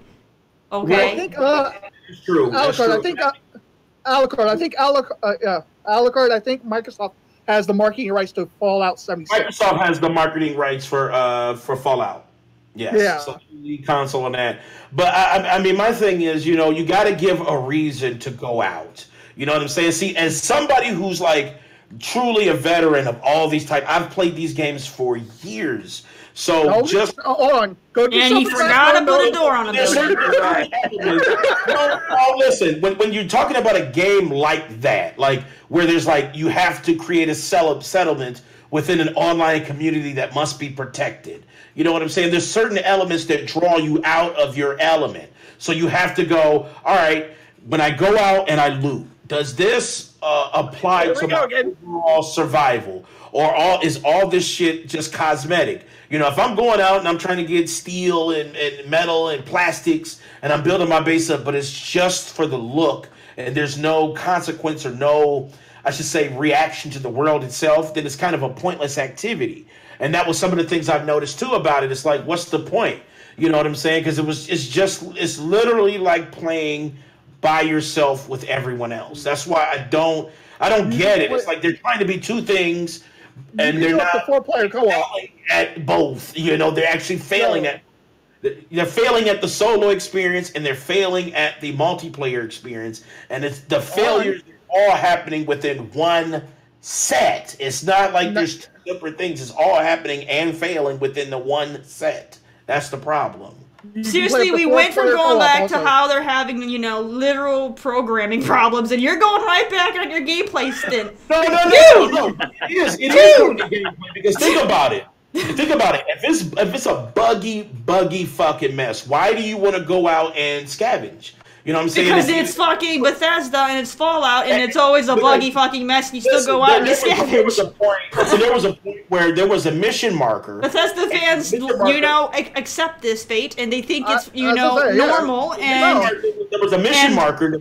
Okay. I think Alucard, I think Microsoft has the marketing rights to Fallout 76. Microsoft has the marketing rights for Fallout. Yes. Yeah. So the console and that. But I mean, my thing is, you got to give a reason to go out. You know what I'm saying? See, as somebody who's like truly a veteran of all these I've played these games for years. So hold on. And he forgot to put a door on the building. No, listen. When you're talking about a game like that, like where there's like you have to create a settlement within an online community that must be protected. You know what I'm saying? There's certain elements that draw you out of your element. So you have to go, all right, when I go out and I loot, does this apply to my overall survival? Or is all this shit just cosmetic? If I'm going out and I'm trying to get steel and metal and plastics and I'm building my base up, but it's just for the look and there's no consequence or no, I should say, reaction to the world itself, then it's kind of a pointless activity. And that was some of the things I've noticed too about it. It's like, what's the point? You know what I'm saying? Because it's literally like playing by yourself with everyone else. That's why I don't get it. It's like they're trying to be two things. And they're not the 4-player co-op at both. They're actually failing they're failing at the solo experience and they're failing at the multiplayer experience. And it's the failures are all happening within one set. It's not like there's two different things. It's all happening and failing within the one set. That's the problem. Seriously, we went from going back to how they're having, literal programming problems, and you're going right back on your gameplay stint. No. It is gameplay, because think about it. If it's a buggy fucking mess, why do you want to go out and scavenge? You know what I'm saying? Because it's fucking Bethesda and it's Fallout and it's always a buggy fucking mess and you still go out and you scavenge. There was a point where there was a mission marker. Bethesda fans, accept this fate and they think it's, normal. And there was a mission marker.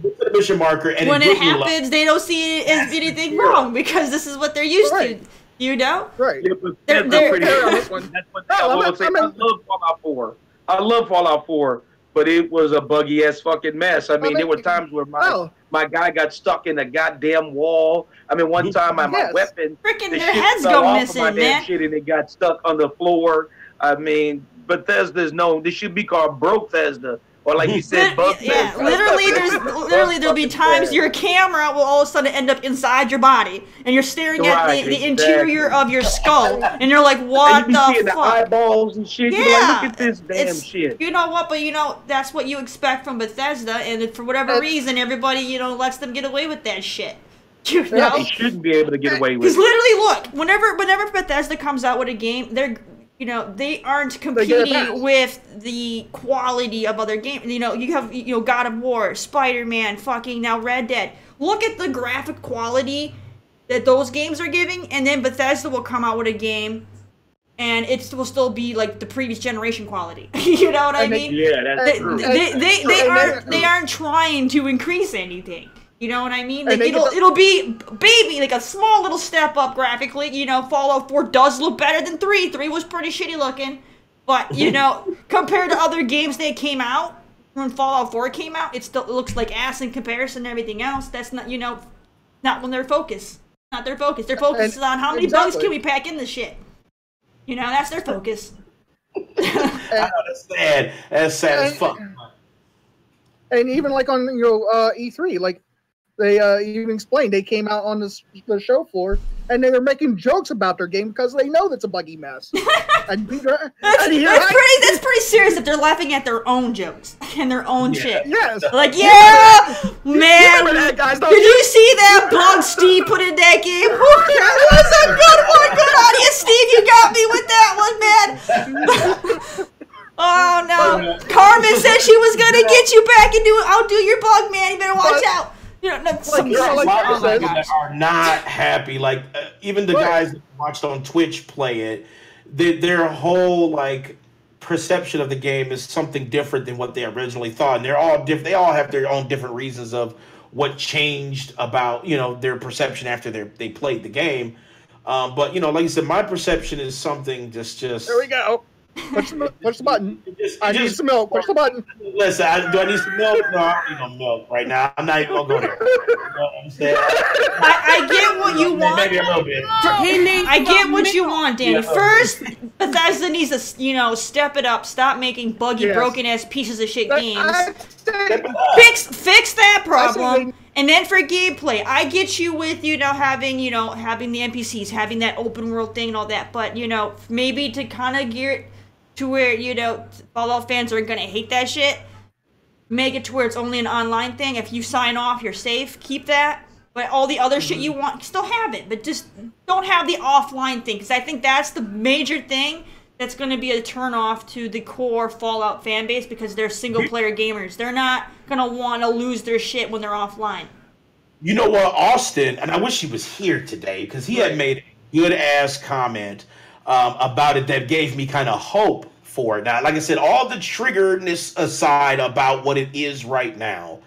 And when it happens, they don't see it as anything wrong because this is what they're used to. Right. I love Fallout 4. I love Fallout 4. But it was a buggy ass fucking mess. I mean, there were times where my guy got stuck in a goddamn wall. I mean, one time my weapon, freaking their heads go missing, man. Shit, and it got stuck on the floor. I mean, Bethesda's known. This should be called Broke-thesda. Or like you said, literally there'll be times your camera will all of a sudden end up inside your body, and you're staring at the interior of your skull, and you're like, what the fuck? The eyeballs and shit. Yeah, you're like, look at this damn shit. You know what? But that's what you expect from Bethesda, and for whatever reason, everybody lets them get away with that shit. They shouldn't be able to get away with it. Because literally, look, whenever Bethesda comes out with a game, you know, they aren't competing with the quality of other games. You know, you have, you know, God of War, Spider-Man, fucking now Red Dead. Look at the graphic quality that those games are giving, and then Bethesda will come out with a game, and it will still be like the previous generation quality. You know what I mean? Yeah, that's true. They aren't trying to increase anything. You know what I mean? Like it'll be baby, like a small little step up graphically. You know, Fallout 4 does look better than 3. 3 was pretty shitty looking, but you know, compared to other games that came out when Fallout 4 came out, it looks like ass in comparison to everything else. That's not, you know, not when their focus. Not their focus. Their focus is on how many bugs can we pack in this shit. You know, that's their focus. I understand. That's sad as fuck. And even like on E3, like they even explained, they came out on the show floor and they were making jokes about their game because they know that's a buggy mess. That's pretty serious if they're laughing at their own jokes and their own shit. Yes. Like, yeah, man. That, guys, did you see that bug Steve put in that game? That was a good one. Good on you, Steve. You got me with that one, man. Oh, no. Carmen said she was going to get you back and outdo your bug, man. You better watch out. You know, that are not happy. Like even the guys that watched on Twitch play it, their whole like perception of the game is something different than what they originally thought, and they're all different. They all have their own different reasons of what changed about their perception after they played the game. But like I said, my perception is something just. There we go. Push the button. I need some milk. Push the button. Listen, do I need some milk? No, I don't need no milk right now. I'm not even gonna go there. You know what I'm saying? I get what you want. Maybe a little bit. I get what you want, Danny. First, Bethesda needs to, step it up. Stop making buggy, broken ass pieces of shit games. Fix that problem. And then for gameplay, I get you with having the NPCs, having that open world thing and all that. But maybe to kind of gear it to where Fallout fans are gonna hate that shit. Make it to where it's only an online thing. If you sign off, you're safe. Keep that. But all the other shit you want, still have it. But just don't have the offline thing, because I think that's the major thing that's going to be a turnoff to the core Fallout fan base, because they're single-player gamers. They're not going to want to lose their shit when they're offline. You know what, Austin, and I wish he was here today, because he had made a good-ass comment about it that gave me kind of hope for it. Now, like I said, all the triggeredness aside about what it is right now,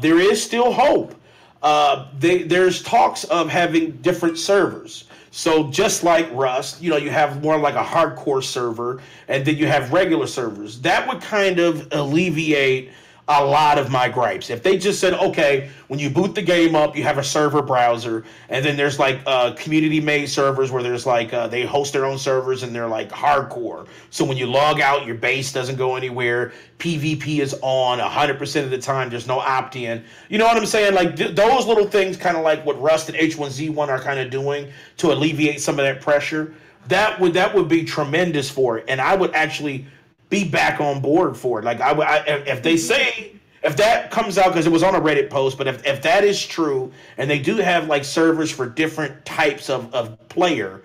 there is still hope. There's talks of having different servers. So just like Rust, you have more like a hardcore server, and then you have regular servers. That would kind of alleviate a lot of my gripes. If they just said, okay, when you boot the game up, you have a server browser, and then there's like community-made servers where there's like they host their own servers and they're like hardcore. So when you log out, your base doesn't go anywhere. PvP is on 100% of the time. There's no opt-in. You know what I'm saying? Like those little things, kind of like what Rust and H1Z1 are kind of doing to alleviate some of that pressure. That would be tremendous for it, and I would actually be back on board for it. Like if they say, if that comes out, because it was on a Reddit post, but if that is true, and they do have like servers for different types of player,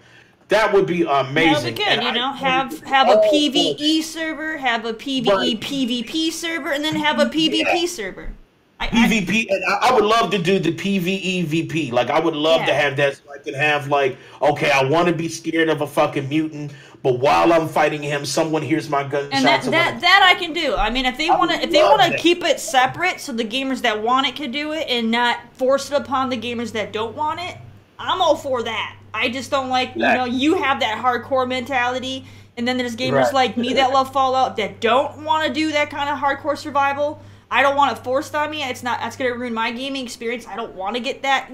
that would be amazing. That would be good, have a PvE server, have a PvE PvP server, and then have a PvP server. PvP, and I would love to do the PvE VP. Like I would love to have that, so I can have like, okay, I want to be scared of a fucking mutant, but while I'm fighting him, someone hears my gunshots. And that I can do. I mean, if they want to keep it separate, so the gamers that want it can do it, and not force it upon the gamers that don't want it, I'm all for that. I just don't like, you have that hardcore mentality, and then there's gamers like me that love Fallout that don't want to do that kind of hardcore survival. I don't want it forced on me. That's gonna ruin my gaming experience. I don't want to get that,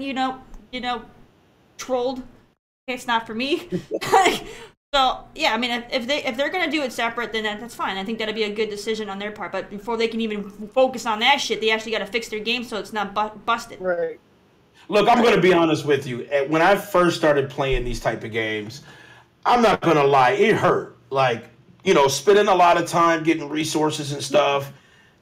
trolled. It's not for me. So yeah, I mean, if they're gonna do it separate, then that's fine. I think that'd be a good decision on their part. But before they can even focus on that shit, they actually got to fix their game so it's not busted. Right. Look, I'm gonna be honest with you. When I first started playing these type of games, I'm not gonna lie, it hurt. Like, spending a lot of time getting resources and stuff.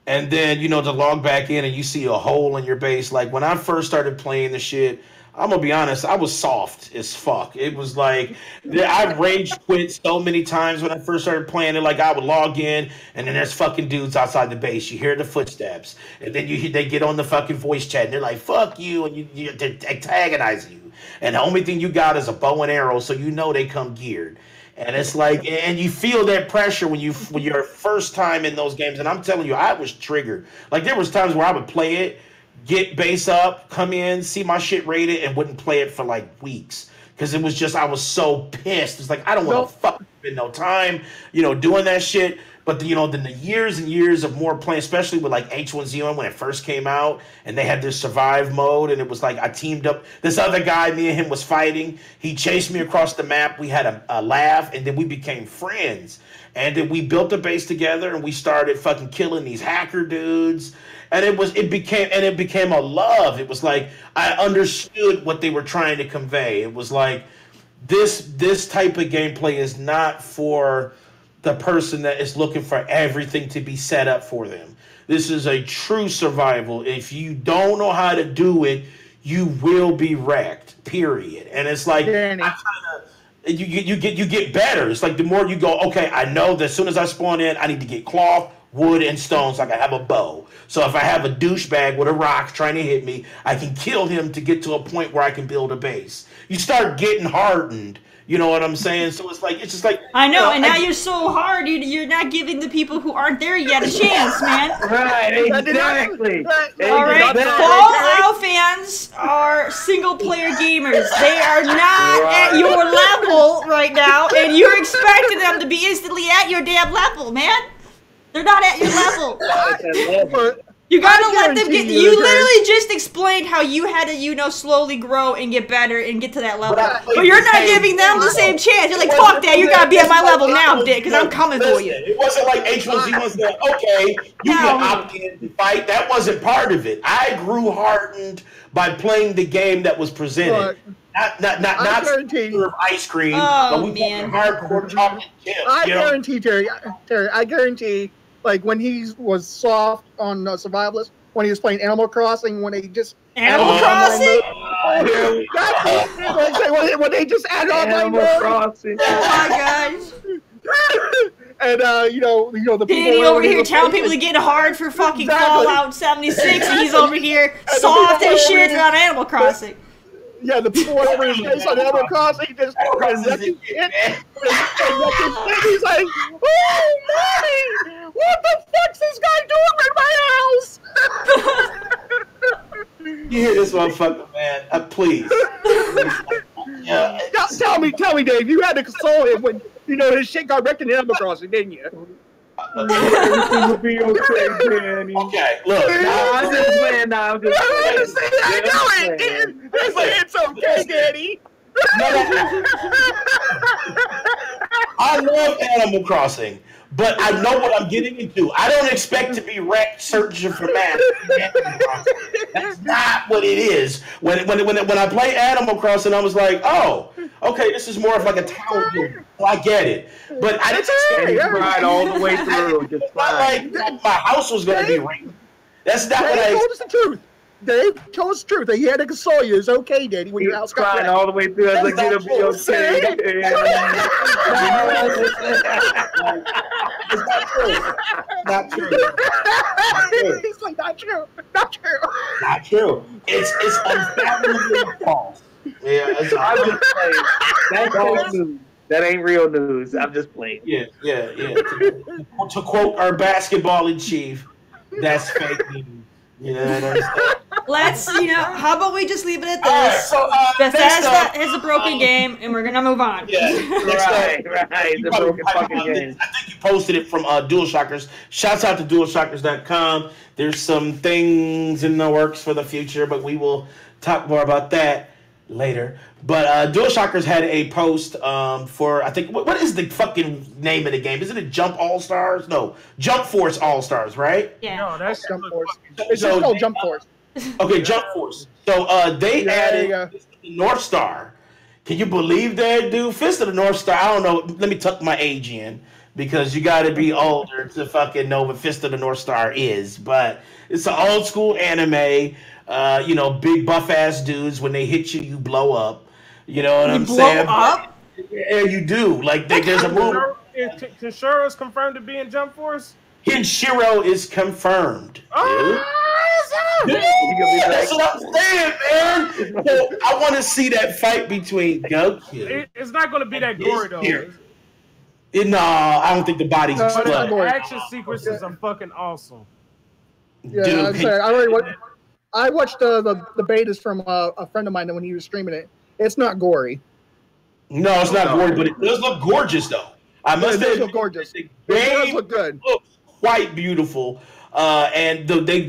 and then to log back in and you see a hole in your base. Like when I first started playing the shit, I'm gonna be honest, I was soft as fuck. It was like I rage quit so many times when I first started playing it. Like I would log in and then there's fucking dudes outside the base. You hear the footsteps, and then they get on the fucking voice chat and they're like "fuck you" and they antagonize you. And the only thing you got is a bow and arrow, so they come geared. And it's like, and you feel that pressure when you're first time in those games. And I'm telling you, I was triggered. Like there was times where I would play it, get base up, come in, see my shit rated, and wouldn't play it for like weeks because it was just I was so pissed. It's like I don't want to fucking spend no time, doing that shit. But then the years and years of more playing, especially with like H1Z1 when it first came out, and they had this survive mode, and it was like I teamed up. This other guy, me and him was fighting. He chased me across the map. We had a laugh, and then we became friends. And then we built a base together, and we started fucking killing these hacker dudes. And it became a love. It was like I understood what they were trying to convey. It was like this type of gameplay is not for the person that is looking for everything to be set up for them. This is a true survival. If you don't know how to do it, you will be wrecked. Period. And it's like you get better. It's like the more you go, okay, I know that as soon as I spawn in, I need to get cloth, wood, and stone so I can have a bow. So if I have a douchebag with a rock trying to hit me, I can kill him to get to a point where I can build a base. You start getting hardened. You know what I'm saying? So it's just like I know, and now you're so hard. You're not giving the people who aren't there yet a chance, man. Right, exactly. All right, Fallout fans are single-player gamers. They are not at your level right now, and you're expecting them to be instantly at your damn level, man. They're not at your level. You gotta let them get. You literally just explained how you had to, slowly grow and get better and get to that level. But you're not giving them the same chance. You're like, fuck that. You gotta be at my level now, dick, because I'm coming for you. It wasn't like H1Z1 said, okay, you can opt in to fight. That wasn't part of it. I grew hardened by playing the game that was presented. Not ice cream. Oh, but we man. Hardcore chocolate chips. I guarantee, Terry, I guarantee. Like when he was soft on Survivalist, when he was playing Animal Crossing, when they just Animal Crossing, when they just added Animal Crossing. oh my gosh. And the people Danny over here telling people to get hard for fucking Fallout 76, and he's over here soft as shit on Animal Crossing. Yeah, the people went over his face on Animal Crossing, just he's like, oh, mommy, what the fuck's this guy doing in my house? You hear this motherfucker, man? Please. Yeah. Tell me, Dave, you had to console him when his shit got wrecked in Animal Crossing, didn't you? Everything will be okay, Danny. Okay, look. I'm just playing now. I'm just playing. I know it. It's okay, Danny. I love Animal Crossing, but I know what I'm getting into. I don't expect to be wrecked searching for maps. That's not what it is. When I play Animal Crossing, I was like, oh, okay, this is more of like a town game. Well, I get it, but I didn't expect He cried all the way through. Just like my house was going to be wrecked. That's not what I told us the truth. Dave told us the truth. That he had to console you. It's okay, Daddy, when He your house was got crying wrecked. all the way through. I was like, it'll be okay. It's not true. Not true. He's like, not true. Not true. Not true. It's unfathomably false. Yeah, I'm just playing. That's false news. That ain't real news. I'm just playing. Yeah. To quote our basketball in chief, that's fake news. You know what I'm saying? Let's, how about we just leave it at this? Bethesda is a broken game, and we're gonna move on. Yeah, Right. The broken fucking game. I think you posted it from DualShockers. Shouts out to DualShockers.com. There's some things in the works for the future, but we will talk more about that later. But DualShockers had a post for, I think, what is the fucking name of the game? Isn't it Jump All Stars? No, Jump Force All Stars, right? Yeah. No, that's Jump Force. It's just called Jump Force. Okay, Jump Force. So they added Fist of the North Star. Can you believe that, dude? Fist of the North Star, I don't know. Let me tuck my age in. because you got to be older to fucking know what Fist of the North Star is. But it's an old school anime. You know, big buff ass dudes. When they hit you, you blow up. You know what I'm saying? Blow up? Yeah, you do. Like there's a movie. Kenshiro is confirmed to be in Jump Force. Kenshiro is confirmed. Dude, that's what I'm saying, man. So I want to see that fight between Goku. It's not going to be that gory though. No, I don't think the body's But exploding. the action sequences are fucking awesome. Yeah, Dude, I'm sorry. I watched the betas from a friend of mine when he was streaming it. It's not gory. No, it's not gory, but it does look gorgeous, though. I must say, it does look gorgeous. The It does game look good. looks quite beautiful, and they have